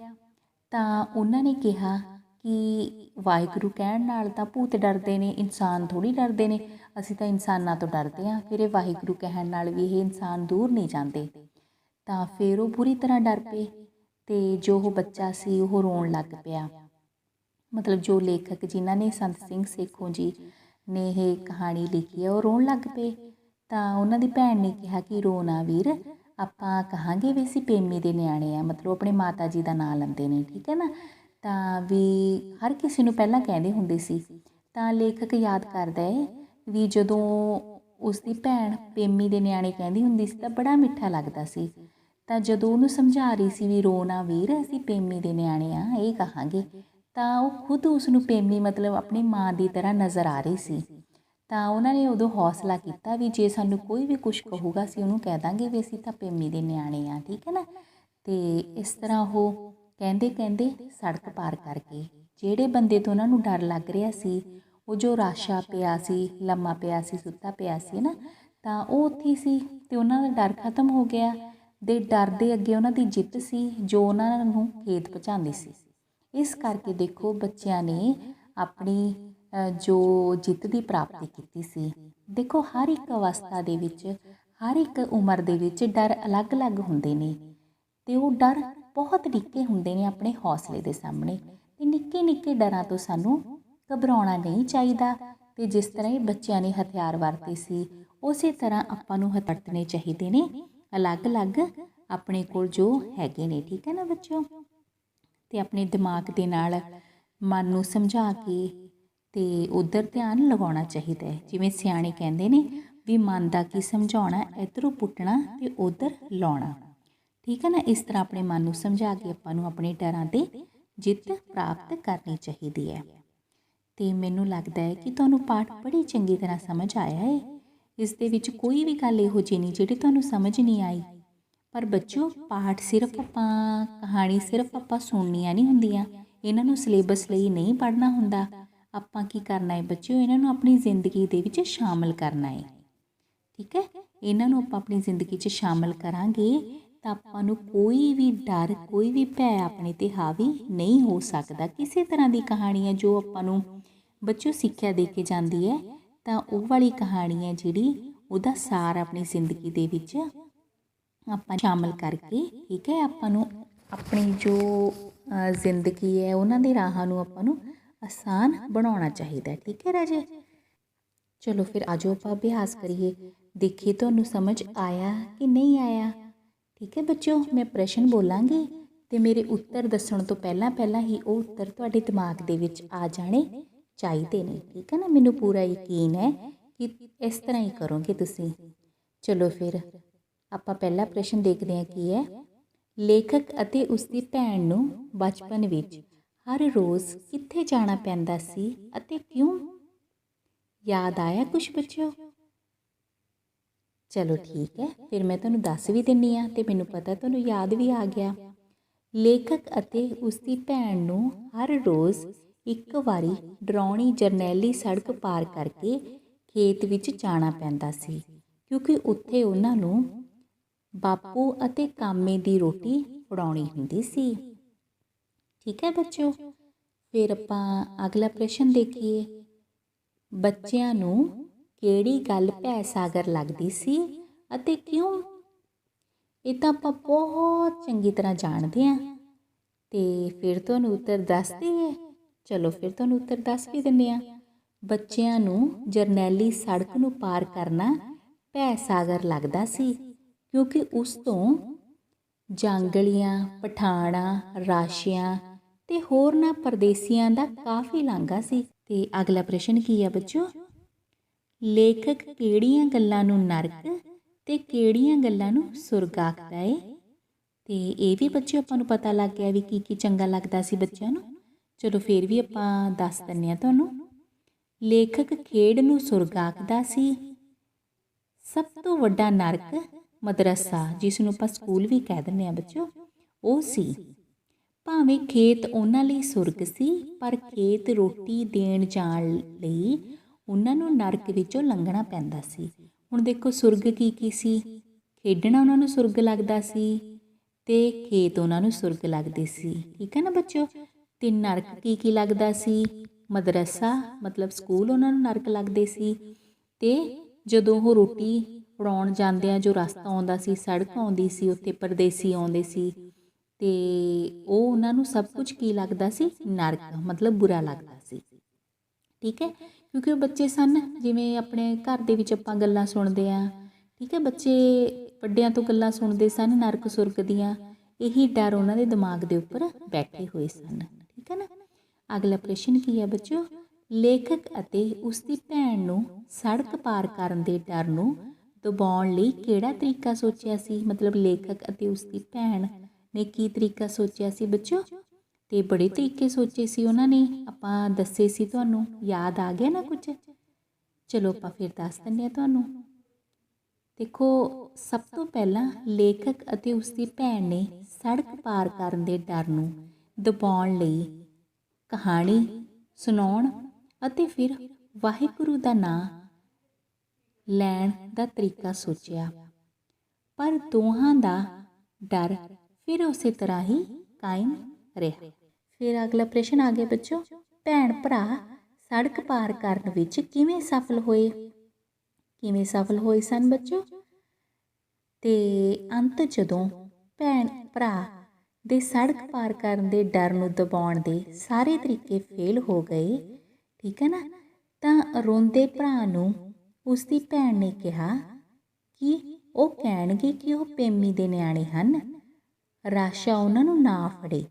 ਤਾਂ ਉਹਨਾਂ ਨੇ ਕਿਹਾ ਕਿ ਵਾਹਿਗੁਰੂ ਕਹਿਣ ਨਾਲ ਤਾਂ ਭੂਤ ਡਰਦੇ ਨੇ, ਇਨਸਾਨ ਥੋੜ੍ਹੀ ਡਰਦੇ ਨੇ, ਅਸੀਂ ਤਾਂ ਇਨਸਾਨਾਂ ਤੋਂ ਡਰਦੇ ਹਾਂ, ਫਿਰ ਇਹ ਵਾਹਿਗੁਰੂ ਕਹਿਣ ਨਾਲ ਵੀ ਇਹ ਇਨਸਾਨ ਦੂਰ ਨਹੀਂ ਜਾਂਦੇ। ਤਾਂ ਫਿਰ ਉਹ ਬੁਰੀ ਤਰ੍ਹਾਂ ਡਰ ਪਏ ਤੇ ਜੋ ਉਹ ਬੱਚਾ ਸੀ ਉਹ ਰੋਣ ਲੱਗ ਪਿਆ। ਮਤਲਬ ਜੋ ਲੇਖਕ ਜਿਨ੍ਹਾਂ ਨੇ ਸੰਤ ਸਿੰਘ ਸੇਖੋਂ ਜੀ ਨੇ ਇਹ ਕਹਾਣੀ ਲਿਖੀ ਹੈ ਉਹ ਰੋਣ ਲੱਗ ਪਏ। ਤਾਂ ਉਹਨਾਂ ਦੀ ਭੈਣ ਨੇ ਕਿਹਾ ਕਿ ਰੋ ਨਾ ਵੀਰ, ਆਪਾਂ ਕਹਾਂਗੇ ਵੀ ਅਸੀਂ ਪੇਮੀ ਦੇ ਨਿਆਣੇ ਆ, ਮਤਲਬ ਆਪਣੇ ਮਾਤਾ ਜੀ ਦਾ ਨਾਂ ਲੈਂਦੇ ਨੇ, ਠੀਕ ਹੈ ਨਾ। ਤਾਂ ਵੀ ਹਰ ਕਿਸੇ ਨੂੰ ਪਹਿਲਾਂ ਕਹਿੰਦੇ ਹੁੰਦੇ ਸੀ। ਤਾਂ ਲੇਖਕ ਯਾਦ ਕਰਦਾ ਹੈ ਵੀ ਜਦੋਂ ਉਸਦੀ ਭੈਣ ਪੇਮੀ ਦੇ ਨਿਆਣੇ ਕਹਿੰਦੀ ਹੁੰਦੀ ਸੀ ਤਾਂ ਬੜਾ ਮਿੱਠਾ ਲੱਗਦਾ ਸੀ। ਤਾਂ ਜਦੋਂ ਉਹਨੂੰ ਸਮਝਾ ਰਹੀ ਸੀ ਵੀ ਰੋ ਨਾ ਵੀਰ, ਅਸੀਂ ਪੇਮੀ ਦੇ ਨਿਆਣੇ ਆ, ਇਹ ਕਹਾਂਗੇ, ਤਾਂ ਉਹ ਖੁਦ ਉਸਨੂੰ ਪੇਮੀ ਮਤਲਬ ਆਪਣੀ ਮਾਂ ਦੀ ਤਰ੍ਹਾਂ ਨਜ਼ਰ ਆ ਰਹੀ ਸੀ। ਤਾਂ ਉਹਨਾਂ ਨੇ ਉਦੋਂ ਹੌਸਲਾ ਕੀਤਾ ਵੀ ਜੇ ਸਾਨੂੰ ਕੋਈ ਵੀ ਕੁਛ ਕਹੂਗਾ ਅਸੀਂ ਉਹਨੂੰ ਕਹਿ ਦਾਂਗੇ ਵੀ ਅਸੀਂ ਤਾਂ ਪੇਮੀ ਦੇ ਨਿਆਣੇ ਆ, ਠੀਕ ਹੈ ਨਾ। ਅਤੇ ਇਸ ਤਰ੍ਹਾਂ ਉਹ ਕਹਿੰਦੇ ਕਹਿੰਦੇ ਸੜਕ ਪਾਰ ਕਰ ਗਏ। ਜਿਹੜੇ ਬੰਦੇ ਤੋਂ ਉਹਨਾਂ ਨੂੰ ਡਰ ਲੱਗ ਰਿਹਾ ਸੀ, ਉਹ ਜੋ ਰਾਸ਼ਾ ਪਿਆ ਸੀ, ਲੰਮਾ ਪਿਆ ਸੀ, ਸੁੱਤਾ ਪਿਆ ਸੀ ਨਾ, ਤਾਂ ਉਹ ਉੱਥੇ ਸੀ ਅਤੇ ਉਹਨਾਂ ਦਾ ਡਰ ਖਤਮ ਹੋ ਗਿਆ। ਦੇ ਡਰ ਦੇ ਅੱਗੇ ਉਹਨਾਂ ਦੀ ਜਿੱਤ ਸੀ ਜੋ ਉਹਨਾਂ ਨੂੰ ਖੇਤ ਪਹੁੰਚਾਉਂਦੀ ਸੀ। ਇਸ ਕਰਕੇ ਦੇਖੋ ਬੱਚਿਆਂ ਨੇ ਆਪਣੀ ਜੋ ਜਿੱਤ ਦੀ ਪ੍ਰਾਪਤੀ ਕੀਤੀ ਸੀ। ਦੇਖੋ ਹਰ ਇੱਕ ਅਵਸਥਾ ਦੇ ਵਿੱਚ, ਹਰ ਇੱਕ ਉਮਰ ਦੇ ਵਿੱਚ ਡਰ ਅਲੱਗ-ਅਲੱਗ ਹੁੰਦੇ ਨੇ ਅਤੇ ਉਹ ਡਰ ਬਹੁਤ ਨਿੱਕੇ ਹੁੰਦੇ ਨੇ ਆਪਣੇ ਹੌਸਲੇ ਦੇ ਸਾਹਮਣੇ। ਅਤੇ ਨਿੱਕੇ ਨਿੱਕੇ ਡਰਾਂ ਤੋਂ ਸਾਨੂੰ ਘਬਰਾਉਣਾ ਨਹੀਂ ਚਾਹੀਦਾ। ਅਤੇ ਜਿਸ ਤਰ੍ਹਾਂ ਇਹ ਬੱਚਿਆਂ ਨੇ ਹਥਿਆਰ ਵਰਤੇ ਸੀ, ਉਸੇ ਤਰ੍ਹਾਂ ਆਪਾਂ ਨੂੰ ਵਰਤਣੇ ਚਾਹੀਦੇ ਨੇ ਅਲੱਗ-ਅਲੱਗ ਆਪਣੇ ਕੋਲ ਜੋ ਹੈਗੇ ਨੇ, ਠੀਕ ਹੈ ਨਾ ਬੱਚਿਓ। ਅਤੇ ਆਪਣੇ ਦਿਮਾਗ ਦੇ ਨਾਲ ਮਨ ਨੂੰ ਸਮਝਾ ਕੇ ਅਤੇ ਉੱਧਰ ਧਿਆਨ ਲਗਾਉਣਾ ਚਾਹੀਦਾ ਹੈ। ਜਿਵੇਂ ਸਿਆਣੇ ਕਹਿੰਦੇ ਨੇ ਵੀ ਮਨ ਦਾ ਕੀ ਸਮਝਾਉਣਾ, ਇੱਧਰੋਂ ਪੁੱਟਣਾ ਅਤੇ ਉੱਧਰ ਲਾਉਣਾ, ਠੀਕ ਹੈ ਨਾ। ਇਸ ਤਰ੍ਹਾਂ ਆਪਣੇ ਮਨ ਨੂੰ ਸਮਝਾ ਕੇ ਆਪਾਂ ਨੂੰ ਆਪਣੇ ਡਰਾਂ 'ਤੇ ਜਿੱਤ ਪ੍ਰਾਪਤ ਕਰਨੀ ਚਾਹੀਦੀ ਹੈ। ਅਤੇ ਮੈਨੂੰ ਲੱਗਦਾ ਹੈ ਕਿ ਤੁਹਾਨੂੰ ਪਾਠ ਬੜੀ ਚੰਗੀ ਤਰ੍ਹਾਂ ਸਮਝ ਆਇਆ ਹੈ। ਇਸ ਦੇ ਵਿੱਚ ਕੋਈ ਵੀ ਗੱਲ ਇਹੋ ਜਿਹੀ ਨਹੀਂ ਜਿਹੜੀ ਤੁਹਾਨੂੰ ਸਮਝ ਨਹੀਂ ਆਈ। ਪਰ ਬੱਚਿਓ ਪਾਠ ਸਿਰਫ ਆਪਾਂ ਕਹਾਣੀ ਸਿਰਫ ਆਪਾਂ ਸੁਣਨੀਆਂ ਨਹੀਂ ਹੁੰਦੀਆਂ, ਇਹਨਾਂ ਨੂੰ ਸਿਲੇਬਸ ਲਈ ਨਹੀਂ ਪੜ੍ਹਨਾ ਹੁੰਦਾ। ਆਪਾਂ ਕੀ ਕਰਨਾ ਹੈ ਬੱਚਿਓ, ਇਹਨਾਂ ਨੂੰ ਆਪਣੀ ਜ਼ਿੰਦਗੀ ਦੇ ਵਿੱਚ ਸ਼ਾਮਲ ਕਰਨਾ ਹੈ, ਠੀਕ ਹੈ। ਇਹਨਾਂ ਨੂੰ ਆਪਾਂ ਆਪਣੀ ਜ਼ਿੰਦਗੀ 'ਚ ਸ਼ਾਮਲ ਕਰਾਂਗੇ ਤਾਂ ਆਪਾਂ ਨੂੰ ਕੋਈ ਵੀ ਡਰ, ਕੋਈ ਵੀ ਭੈ ਆਪਣੇ 'ਤੇ ਹਾਵੀ ਨਹੀਂ ਹੋ ਸਕਦਾ। ਕਿਸੇ ਤਰ੍ਹਾਂ ਦੀ ਕਹਾਣੀ ਹੈ ਜੋ ਆਪਾਂ ਨੂੰ ਬੱਚਿਓ ਸਿੱਖਿਆ ਦੇ ਕੇ ਜਾਂਦੀ ਹੈ, ਤਾਂ ਉਹ ਵਾਲੀ ਕਹਾਣੀ ਹੈ ਜਿਹੜੀ ਉਹਦਾ ਸਾਰ ਆਪਣੀ ਜ਼ਿੰਦਗੀ ਦੇ ਵਿੱਚ ਆਪਾਂ ਸ਼ਾਮਲ ਕਰਕੇ, ਠੀਕ ਹੈ, ਆਪਾਂ ਨੂੰ ਆਪਣੀ ਜੋ ਜ਼ਿੰਦਗੀ ਹੈ ਉਹਨਾਂ ਦੇ ਰਾਹਾਂ ਨੂੰ ਆਪਾਂ ਨੂੰ ਆਸਾਨ ਬਣਾਉਣਾ ਚਾਹੀਦਾ, ਠੀਕ ਹੈ ਰਾਜੇ। ਚਲੋ ਫਿਰ ਆ ਜਾਓ ਆਪਾਂ ਅਭਿਆਸ ਕਰੀਏ, ਦੇਖੀਏ ਤੁਹਾਨੂੰ ਸਮਝ ਆਇਆ ਕਿ ਨਹੀਂ ਆਇਆ, ਠੀਕ ਹੈ ਬੱਚਿਓ। ਮੈਂ ਪ੍ਰਸ਼ਨ ਬੋਲਾਂਗੀ ਅਤੇ ਮੇਰੇ ਉੱਤਰ ਦੱਸਣ ਤੋਂ ਪਹਿਲਾਂ ਹੀ ਉਹ ਉੱਤਰ ਤੁਹਾਡੇ ਦਿਮਾਗ ਦੇ ਵਿੱਚ ਆ ਜਾਣੇ ਚਾਹੀਦੇ ਨੇ, ਠੀਕ ਹੈ ਨਾ। ਮੈਨੂੰ ਪੂਰਾ ਯਕੀਨ ਹੈ ਕਿ ਇਸ ਤਰ੍ਹਾਂ ਹੀ ਕਰੋਗੇ ਤੁਸੀਂ। ਚਲੋ ਫਿਰ ਆਪਾਂ ਪਹਿਲਾ ਪ੍ਰਸ਼ਨ ਦੇਖਦੇ ਹਾਂ ਕੀ ਹੈ। ਲੇਖਕ ਅਤੇ ਉਸਦੀ ਭੈਣ ਨੂੰ ਬਚਪਨ ਵਿੱਚ ਹਰ ਰੋਜ਼ ਕਿੱਥੇ ਜਾਣਾ ਪੈਂਦਾ ਸੀ ਅਤੇ ਕਿਉਂ? ਯਾਦ ਆਇਆ ਕੁਛ ਬੱਚਿਓ? ਚਲੋ ਠੀਕ ਹੈ, ਫਿਰ ਮੈਂ ਤੁਹਾਨੂੰ ਦੱਸ ਵੀ ਦਿੰਦੀ ਹਾਂ ਅਤੇ ਮੈਨੂੰ ਪਤਾ ਤੁਹਾਨੂੰ ਯਾਦ ਵੀ ਆ ਗਿਆ। ਲੇਖਕ ਅਤੇ ਉਸਦੀ ਭੈਣ ਨੂੰ ਹਰ ਰੋਜ਼ ਇੱਕ ਵਾਰੀ ਡਰਾਉਣੀ ਜਰਨੈਲੀ ਸੜਕ ਪਾਰ ਕਰਕੇ ਖੇਤ ਵਿੱਚ ਜਾਣਾ ਪੈਂਦਾ ਸੀ, ਕਿਉਂਕਿ ਉੱਥੇ ਉਹਨਾਂ ਨੂੰ ਬਾਪੂ ਅਤੇ ਕਾਮੇ ਦੀ ਰੋਟੀ ਫੜਾਉਣੀ ਹੁੰਦੀ ਸੀ, ਠੀਕ ਹੈ ਬੱਚਿਓ। ਫਿਰ ਆਪਾਂ ਅਗਲਾ ਪ੍ਰਸ਼ਨ ਦੇਖੀਏ। ਬੱਚਿਆਂ ਨੂੰ ਕਿਹੜੀ ਗੱਲ ਭੈ ਸਾਗਰ ਲੱਗਦੀ ਸੀ ਅਤੇ ਕਿਉਂ? ਇਹ ਤਾਂ ਆਪਾਂ ਬਹੁਤ ਚੰਗੀ ਤਰ੍ਹਾਂ ਜਾਣਦੇ ਹਾਂ ਅਤੇ ਫਿਰ ਤੁਹਾਨੂੰ ਉੱਤਰ ਦੱਸ ਦਈਏ। ਚਲੋ ਫਿਰ ਤੁਹਾਨੂੰ ਉੱਤਰ ਦੱਸ ਵੀ ਦਿੰਦੇ ਹਾਂ। ਬੱਚਿਆਂ ਨੂੰ ਜਰਨੈਲੀ ਸੜਕ ਨੂੰ ਪਾਰ ਕਰਨਾ ਭੈ ਸਾਗਰ ਲੱਗਦਾ ਸੀ, ਕਿਉਂਕਿ ਉਸ ਤੋਂ ਜਾਂਗਲੀਆਂ, ਪਠਾਣਾਂ, ਰਾਸ਼ੀਆਂ ਅਤੇ ਹੋਰਨਾਂ ਪਰਦੇਸੀਆਂ ਦਾ ਕਾਫੀ ਲਾਂਘਾ ਸੀ। ਅਤੇ ਅਗਲਾ ਪ੍ਰਸ਼ਨ ਕੀ ਹੈ ਬੱਚਿਓ? ਲੇਖਕ ਕਿਹੜੀਆਂ ਗੱਲਾਂ ਨੂੰ ਨਰਕ ਅਤੇ ਕਿਹੜੀਆਂ ਗੱਲਾਂ ਨੂੰ ਸੁਰਗ ਆਖਦਾ ਹੈ? ਅਤੇ ਇਹ ਵੀ ਬੱਚਿਓ ਆਪਾਂ ਨੂੰ ਪਤਾ ਲੱਗ ਗਿਆ ਵੀ ਕੀ ਕੀ ਚੰਗਾ ਲੱਗਦਾ ਸੀ ਬੱਚਿਆਂ ਨੂੰ। ਚਲੋ ਫਿਰ ਵੀ ਆਪਾਂ ਦੱਸ ਦਿੰਦੇ ਹਾਂ ਤੁਹਾਨੂੰ। ਲੇਖਕ ਖੇਡ ਨੂੰ ਸੁਰਗ ਆਖਦਾ ਸੀ। ਸਭ ਤੋਂ ਵੱਡਾ ਨਰਕ ਮਦਰਸਾ, ਜਿਸ ਨੂੰ ਆਪਾਂ ਸਕੂਲ ਵੀ ਕਹਿ ਦਿੰਦੇ ਹਾਂ ਬੱਚਿਓ, ਉਹ ਸੀ। ਭਾਵੇਂ ਖੇਤ ਉਹਨਾਂ ਲਈ ਸੁਰਗ ਸੀ, ਪਰ ਖੇਤ ਰੋਟੀ ਦੇਣ ਜਾਣ ਲਈ ਉਹਨਾਂ ਨੂੰ ਨਰਕ ਵਿੱਚੋਂ ਲੰਘਣਾ ਪੈਂਦਾ ਸੀ। ਹੁਣ ਦੇਖੋ ਸੁਰਗ ਕੀ ਕੀ ਸੀ? ਖੇਡਣਾ ਉਹਨਾਂ ਨੂੰ ਸੁਰਗ ਲੱਗਦਾ ਸੀ ਅਤੇ ਖੇਤ ਉਹਨਾਂ ਨੂੰ ਸੁਰਗ ਲੱਗਦੇ ਸੀ, ਠੀਕ ਹੈ ਨਾ ਬੱਚਿਓ। ਅਤੇ ਨਰਕ ਕੀ ਕੀ ਲੱਗਦਾ ਸੀ? ਮਦਰਸਾ ਮਤਲਬ ਸਕੂਲ ਉਹਨਾਂ ਨੂੰ ਨਰਕ ਲੱਗਦੇ ਸੀ। ਅਤੇ ਜਦੋਂ ਉਹ ਰੋਟੀ ਫੜਾਉਣ ਜਾਂਦੇ ਆ, ਜੋ ਰਸਤਾ ਆਉਂਦਾ ਸੀ, ਸੜਕ ਆਉਂਦੀ ਸੀ, ਉੱਥੇ ਪਰਦੇਸੀ ਆਉਂਦੇ ਸੀ ਅਤੇ ਉਹ ਉਹਨਾਂ ਨੂੰ ਸਭ ਕੁਝ ਕੀ ਲੱਗਦਾ ਸੀ? ਨਰਕ ਮਤਲਬ ਬੁਰਾ ਲੱਗਦਾ ਸੀ, ਠੀਕ ਹੈ। ਕਿਉਂਕਿ ਉਹ ਬੱਚੇ ਸਨ, ਜਿਵੇਂ ਆਪਣੇ ਘਰ ਦੇ ਵਿੱਚ ਆਪਾਂ ਗੱਲਾਂ ਸੁਣਦੇ ਹਾਂ ਠੀਕ ਹੈ। ਬੱਚੇ ਵੱਡਿਆਂ ਤੋਂ ਗੱਲਾਂ ਸੁਣਦੇ ਸਨ ਨਰਕ ਸੁਰਗ ਦੀਆਂ, ਇਹੀ ਡਰ ਉਹਨਾਂ ਦੇ ਦਿਮਾਗ ਦੇ ਉੱਪਰ ਬੈਠੇ ਹੋਏ ਸਨ। ਠੀਕ ਹੈ ਨਾ। ਅਗਲਾ ਪ੍ਰਸ਼ਨ ਕੀ ਹੈ ਬੱਚਿਓ, ਲੇਖਕ ਅਤੇ ਉਸਦੀ ਭੈਣ ਨੂੰ ਸੜਕ ਪਾਰ ਕਰਨ ਦੇ ਡਰ ਨੂੰ ਦਬਾਉਣ ਲਈ ਕਿਹੜਾ ਤਰੀਕਾ ਸੋਚਿਆ ਸੀ। ਮਤਲਬ ਲੇਖਕ ਅਤੇ ਉਸਦੀ ਭੈਣ ਨੇ ਕੀ ਤਰੀਕਾ ਸੋਚਿਆ ਸੀ ਬੱਚਿਓ, ਤੇ ਬੜੇ ਤਰੀਕੇ ਸੋਚੇ ਸੀ ਉਹਨਾਂ ਨੇ, ਆਪਾਂ ਦੱਸੇ ਸੀ ਤੁਹਾਨੂੰ, ਯਾਦ ਆ ਗਿਆ ਨਾ ਕੁਝ। ਚਲੋ ਆਪਾਂ ਫਿਰ ਦੱਸ ਦਿੰਦੇ ਹਾਂ ਤੁਹਾਨੂੰ। ਦੇਖੋ, ਸਭ ਤੋਂ ਪਹਿਲਾਂ ਲੇਖਕ ਅਤੇ ਉਸਦੀ ਭੈਣ ਨੇ ਸੜਕ ਪਾਰ ਕਰਨ ਦੇ ਡਰ ਨੂੰ ਦਬਾਉਣ ਲਈ ਕਹਾਣੀ ਸੁਣਾਉਣ ਅਤੇ ਫਿਰ ਵਾਹਿਗੁਰੂ ਦਾ ਨਾਂ ਲੈਣ ਦਾ ਤਰੀਕਾ ਸੋਚਿਆ, ਪਰ ਦੋਹਾਂ ਦਾ ਡਰ ਫਿਰ ਉਸੇ ਤਰ੍ਹਾਂ ਹੀ ਕਾਇਮ ਰਿਹਾ। ਫਿਰ ਅਗਲਾ ਪ੍ਰਸ਼ਨ ਆ ਗਿਆ ਬੱਚੋ, ਭੈਣ ਭਰਾ ਸੜਕ ਪਾਰ ਕਰਨ ਵਿੱਚ ਕਿਵੇਂ ਸਫਲ ਹੋਏ। ਕਿਵੇਂ ਸਫਲ ਹੋਏ ਸਨ ਬੱਚੋ, ਤੇ ਅੰਤ ਜਦੋਂ ਭੈਣ ਭਰਾ ਦੇ ਸੜਕ ਪਾਰ ਕਰਨ ਦੇ ਡਰ ਨੂੰ ਦਬਾਉਣ ਦੇ ਸਾਰੇ ਤਰੀਕੇ ਫੇਲ ਹੋ ਗਏ, ਠੀਕ ਹੈ ਨਾ, ਤਾਂ ਰੋਂਦੇ ਭਰਾ ਨੂੰ ਉਸਦੀ ਭੈਣ ਨੇ ਕਿਹਾ ਕਿ ਉਹ ਕਹਿਣਗੇ ਕਿ ਉਹ ਪੇਮੀ ਦੇ ਨਿਆਣੇ ਹਨ, ਰਾਸ਼ਾ ਉਹਨਾਂ ਨੂੰ ਨਾ ਫੜੇ।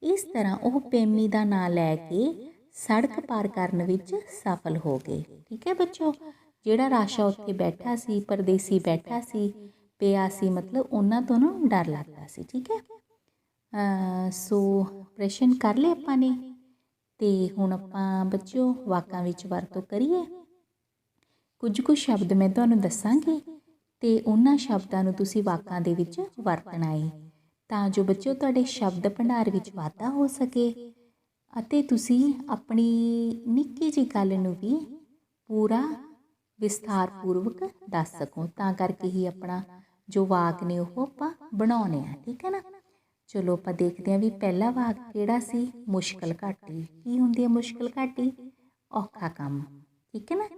ਇਸ ਤਰ੍ਹਾਂ ਉਹ ਪੇਮੀ ਦਾ ਨਾਂ ਲੈ ਕੇ ਸੜਕ ਪਾਰ ਕਰਨ ਵਿੱਚ ਸਫਲ ਹੋ ਗਏ। ਠੀਕ ਹੈ ਬੱਚੋ, ਜਿਹੜਾ ਰਾਸ਼ਾ ਉੱਥੇ ਬੈਠਾ ਸੀ, ਪਰਦੇਸੀ ਬੈਠਾ ਸੀ, ਪਿਆ ਸੀ, ਮਤਲਬ ਉਹਨਾਂ ਤੋਂ ਨਾ ਡਰ ਲੱਗਦਾ ਸੀ। ਠੀਕ ਹੈ। ਸੋ ਪ੍ਰਸ਼ਨ ਕਰ ਲਏ ਆਪਾਂ ਨੇ, ਤੇ ਹੁਣ ਆਪਾਂ ਬੱਚਿਓ ਵਾਕਾਂ ਵਿੱਚ ਵਰਤੋਂ ਕਰੀਏ। ਕੁਝ ਕੁ ਸ਼ਬਦ ਮੈਂ ਤੁਹਾਨੂੰ ਦੱਸਾਂਗੀ ਤੇ ਉਹਨਾਂ ਸ਼ਬਦਾਂ ਨੂੰ ਤੁਸੀਂ ਵਾਕਾਂ ਦੇ ਵਿੱਚ ਵਰਤਣਾ ਹੈ, ਤਾਂ ਜੋ ਬੱਚਿਓ ਤੁਹਾਡੇ ਸ਼ਬਦ ਭੰਡਾਰ ਵਿੱਚ ਵਾਧਾ ਹੋ ਸਕੇ ਅਤੇ ਤੁਸੀਂ ਆਪਣੀ ਨਿੱਕੀ ਜਿਹੀ ਗੱਲ ਨੂੰ ਵੀ ਪੂਰਾ ਵਿਸਥਾਰ ਪੂਰਵਕ ਦੱਸ ਸਕੋ। ਤਾਂ ਕਰਕੇ ਹੀ ਆਪਣਾ ਜੋ ਵਾਕ ਨੇ ਉਹ ਆਪਾਂ ਬਣਾਉਣੇ ਆ। ਠੀਕ ਹੈ ਨਾ। ਚਲੋ ਆਪਾਂ ਦੇਖਦੇ ਹਾਂ ਵੀ ਪਹਿਲਾ ਵਾਕ ਕਿਹੜਾ ਸੀ, ਮੁਸ਼ਕਲ ਘਾਟੀ। ਕੀ ਹੁੰਦੀ ਹੈ ਮੁਸ਼ਕਲ ਘਾਟੀ? ਔਖਾ ਕੰਮ। ਠੀਕ ਹੈ ਨਾ।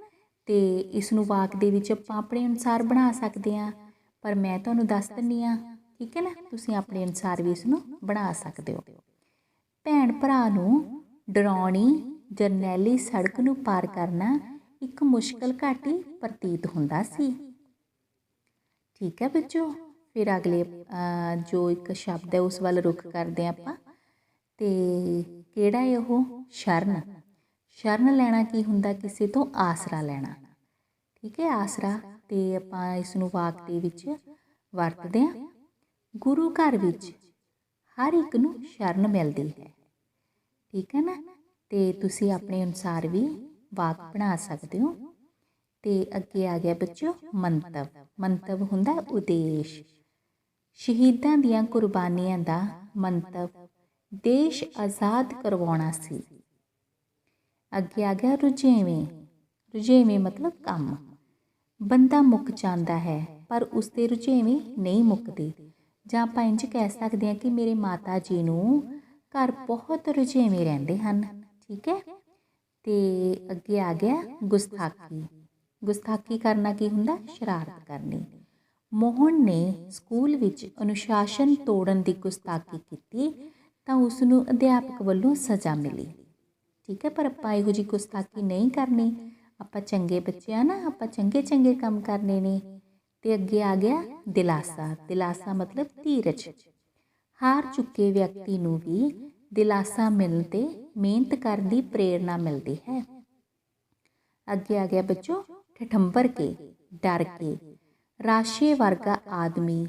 ਤੇ ਇਸ ਨੂੰ ਵਾਕ ਦੇ ਵਿੱਚ ਆਪਾਂ ਆਪਣੇ ਅਨੁਸਾਰ ਬਣਾ ਸਕਦੇ ਹਾਂ, ਪਰ ਮੈਂ ਤੁਹਾਨੂੰ ਦੱਸ ਦਿੰਦੀ ਹਾਂ। ਠੀਕ ਹੈ ਨਾ, ਤੁਸੀਂ ਆਪਣੇ ਅਨੁਸਾਰ ਵੀ ਇਸ ਨੂੰ ਬਣਾ ਸਕਦੇ ਹੋ। ਭੈਣ ਭਰਾ ਨੂੰ ਡਰਾਉਣੀ ਜਰਨੈਲੀ ਸੜਕ ਨੂੰ ਪਾਰ ਕਰਨਾ ਇੱਕ ਮੁਸ਼ਕਲ ਘਾਟੀ ਪ੍ਰਤੀਤ ਹੁੰਦਾ ਸੀ। ਠੀਕ ਹੈ ਬੱਚੋ। ਫਿਰ ਅਗਲੇ ਜੋ ਇੱਕ ਸ਼ਬਦ ਹੈ ਉਸ ਵੱਲ ਰੁਖ ਕਰਦੇ ਹਾਂ ਆਪਾਂ, ਤੇ ਕਿਹੜਾ ਹੈ ਉਹ? ਸ਼ਰਨ। ਸ਼ਰਨ ਲੈਣਾ ਕੀ ਹੁੰਦਾ? ਕਿਸੇ ਤੋਂ ਆਸਰਾ ਲੈਣਾ। ਠੀਕ ਹੈ, ਆਸਰਾ। ਤੇ ਆਪਾਂ ਇਸ ਨੂੰ ਵਾਕ ਦੇ ਵਿੱਚ ਵਰਤਦੇ ਹਾਂ। ਗੁਰੂ ਘਰ ਵਿੱਚ ਹਰ ਇੱਕ ਨੂੰ ਸ਼ਰਨ ਮਿਲਦੀ ਹੈ। ਠੀਕ ਹੈ ਨਾ। ਤੇ ਤੁਸੀਂ ਆਪਣੇ ਅਨੁਸਾਰ ਵੀ ਵਾਕ ਬਣਾ ਸਕਦੇ ਹੋ। ਤੇ ਅੱਗੇ ਆ ਗਿਆ ਬੱਚਿਓ ਮੰਤਵ। ਮੰਤਵ ਹੁੰਦਾ ਉਦੇਸ਼। ਸ਼ਹੀਦਾਂ ਦੀਆਂ ਕੁਰਬਾਨੀਆਂ ਦਾ ਮੰਤਵ ਦੇਸ਼ ਆਜ਼ਾਦ ਕਰਵਾਉਣਾ ਸੀ। ਅੱਗੇ ਆ ਗਿਆ ਰੁਝੇਵੇਂ। ਰੁਝੇਵੇਂ ਮਤਲਬ ਕੰਮ। ਬੰਦਾ ਮੁੱਕ ਜਾਂਦਾ ਹੈ ਪਰ ਉਸਦੇ ਰੁਝੇਵੇਂ ਨਹੀਂ ਮੁੱਕਦੇ, ਜਾਂ ਆਪਾਂ ਇੰਝ ਕਹਿ ਸਕਦੇ ਹਾਂ ਕਿ ਮੇਰੇ ਮਾਤਾ ਜੀ ਨੂੰ ਘਰ ਬਹੁਤ ਰੁਝੇਵੇਂ ਰਹਿੰਦੇ ਹਨ। ਠੀਕ ਹੈ। ਤੇ ਅੱਗੇ ਆ ਗਿਆ ਗੁਸਤਾਖੀ। ਗੁਸਤਾਖੀ ਕਰਨਾ ਕੀ ਹੁੰਦਾ? ਸ਼ਰਾਰਤ ਕਰਨੀ। ਮੋਹਨ ਨੇ ਸਕੂਲ ਵਿੱਚ ਅਨੁਸ਼ਾਸਨ ਤੋੜਨ ਦੀ ਗੁਸਤਾਖੀ ਕੀਤੀ ਤਾਂ ਉਸ ਨੂੰ ਅਧਿਆਪਕ ਵੱਲੋਂ ਸਜ਼ਾ ਮਿਲੀ। ਠੀਕ ਹੈ, ਪਰ ਆਪਾਂ ਇਹੋ ਜਿਹੀ ਗੁਸਤਾਖੀ ਨਹੀਂ ਕਰਨੀ। ਆਪਾਂ ਚੰਗੇ ਬੱਚੇ ਆ ਨਾ, ਆਪਾਂ ਚੰਗੇ ਚੰਗੇ ਕੰਮ ਕਰਨੇ ਨੇ। ਤੇ ਅੱਗੇ ਆ ਗਿਆ ਦਿਲਾਸਾ। ਦਿਲਾਸਾ ਮਤਲਬ ਧੀਰਜ। ਹਾਰ ਚੁੱਕੇ ਵਿਅਕਤੀ ਨੂੰ ਵੀ ਦਿਲਾਸਾ ਮਿਲਣ ਤੇ ਮਿਹਨਤ ਕਰਨ ਦੀ ਪ੍ਰੇਰਨਾ ਮਿਲਦੀ ਹੈ। ਅੱਗੇ ਆ ਗਿਆ ਬੱਚੋ ਠਠੰਬਰ ਕੇ, ਡਰ ਕੇ। ਰਾਸ਼ੇ ਵਰਗਾ ਆਦਮੀ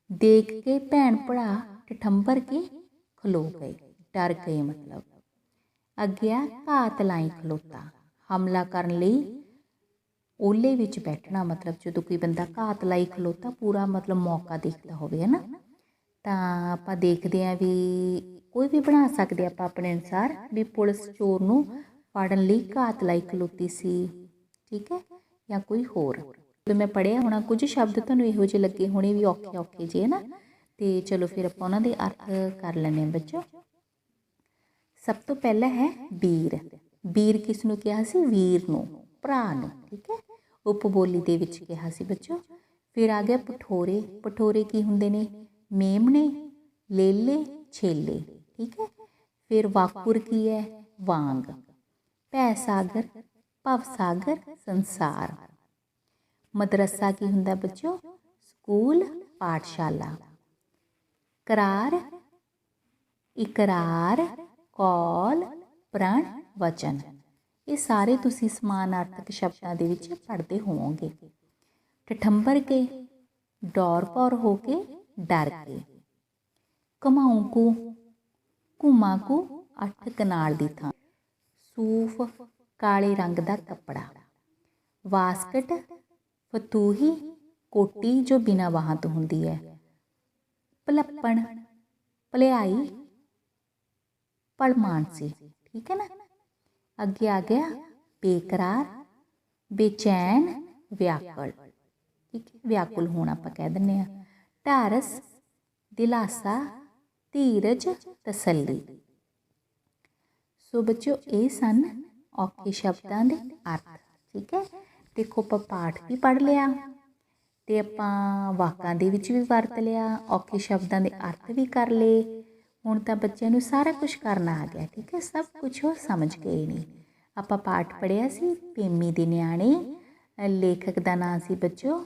ਦੇਖ ਕੇ ਭੈਣ ਭਰਾ ਠਠੰਬਰ ਕੇ ਖਲੋ ਗਏ, ਡਰ ਗਏ ਮਤਲਬ। ਅੱਗੇ ਆ ਘਾਤ ਲਾਈ ਖਲੋਤਾ। ਹਮਲਾ ਕਰਨ ਲਈ ਓਹਲੇ ਵਿੱਚ ਬੈਠਣਾ, ਮਤਲਬ ਜਦੋਂ ਕੋਈ ਬੰਦਾ ਘਾਤ ਲਾਈ ਖਲੋਤਾ, ਪੂਰਾ ਮਤਲਬ ਮੌਕਾ ਦੇਖਦਾ ਹੋਵੇ, ਹੈ ਨਾ। ਤਾਂ ਆਪਾਂ ਦੇਖਦੇ ਹਾਂ ਵੀ ਕੋਈ ਵੀ ਬਣਾ ਸਕਦੇ ਆਪਾਂ ਆਪਣੇ ਅਨੁਸਾਰ, ਵੀ ਪੁਲਿਸ ਚੋਰ ਨੂੰ ਫੜਨ ਲਈ ਘਾਤ ਲਾਈ ਖਲੋਤੀ ਸੀ। ਠੀਕ ਹੈ, ਜਾਂ ਕੋਈ ਹੋਰ। ਜਦੋਂ ਮੈਂ ਪੜ੍ਹਿਆ ਹੋਣਾ ਕੁਝ ਸ਼ਬਦ ਤੁਹਾਨੂੰ ਇਹੋ ਜਿਹੇ ਲੱਗੇ ਹੋਣੇ ਵੀ ਔਖੇ ਔਖੇ ਜਿਹੇ, ਹੈ ਨਾ। ਤੇ ਚਲੋ ਫਿਰ ਆਪਾਂ ਉਹਨਾਂ ਦੇ ਅਰਥ ਕਰ ਲੈਂਦੇ ਹਾਂ ਬੱਚੋ। ਸਭ ਤੋਂ ਪਹਿਲਾਂ ਹੈ ਵੀਰ। ਵੀਰ ਕਿਸ ਨੂੰ ਕਿਹਾ ਸੀ? ਵੀਰ ਨੂੰ, ਭਰਾ ਨੂੰ। ਠੀਕ ਹੈ, ਉਪਬੋਲੀ ਦੇ ਵਿੱਚ ਕਿਹਾ ਸੀ ਬੱਚੋ। ਫਿਰ ਆ ਗਿਆ ਪਠੋਰੇ। ਪਠੋਰੇ ਕੀ ਹੁੰਦੇ ਨੇ? ਮੇਮਣੇ, ਲੇਲੇ, ਛੇਲੇ। ਠੀਕ ਹੈ। ਫਿਰ ਵਾਕੁਰ ਕੀ ਹੈ? ਵਾਂਗ। ਭੈ ਸਾਗਰ, ਭਵ ਸਾਗਰ, ਸੰਸਾਰ। मदरसा की हुंदा बच्चों? स्कूल, पाठशाला। करार, इकरार, कौल, प्रण, वचन। ये सारे तुसी समानार्थक शब्दां दे विच पढ़दे होवोगे। ठठंबर के, डौर पौर हो के, डर के। घुमाऊं को, घुमा को, अठ कनाल दी थां। सूफ, काले रंग दा कपड़ा। वास्कट, फतूही, कोटी जो बिना बाहां तो हुंदी है। भलप्पण, भलियाई, भलमानसी। ठीक है ना। अगे आ गया बेकरार, बेचैन, व्याकुल। ठीक है, व्याकुल होना आपां कह दिंदे आ। ढारस, दिलासा, धीरज, तसल्ली। सो बच्चों ये सन औखे शब्दां दे अर्थ। ठीक है, देखो आपां पाठ भी पढ़ लिया ते आपां वाकां दे विच भी वरत लिया, औखे शब्दां दे अर्थ भी कर लए। हुण तां बच्चों नूं सारा कुछ करना आ गया। ठीक है, सब कुछ वो समझ गए ने। आपां पाठ पढ़िया सी पेमी दे नियाणे। लेखक दा नाम सी बच्चों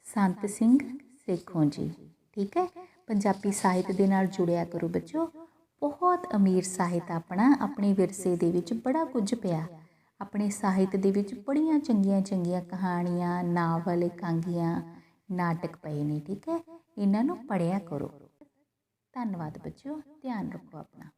संत सिंह सेखों जी। ठीक है, पंजाबी साहित्य दे नाल जुड़िया करो बच्चों। बहुत अमीर ਸਾਹਿਤ ਆਪਣਾ ਆਪਣੇ ਵਿਰਸੇ ਦੇ ਵਿੱਚ ਬੜਾ ਕੁਝ ਪਿਆ। ਆਪਣੇ ਸਾਹਿਤ ਦੇ ਵਿੱਚ ਬੜੀਆਂ ਚੰਗੀਆਂ ਚੰਗੀਆਂ ਕਹਾਣੀਆਂ, ਨਾਵਲ, ਇਕਾਂਗੀਆਂ, ਨਾਟਕ ਪਏ ਨੇ। ਠੀਕ ਹੈ, ਇਹਨਾਂ ਨੂੰ ਪੜ੍ਹਿਆ ਕਰੋ। ਧੰਨਵਾਦ ਬੱਚਿਓ, ਧਿਆਨ ਰੱਖੋ ਆਪਣਾ।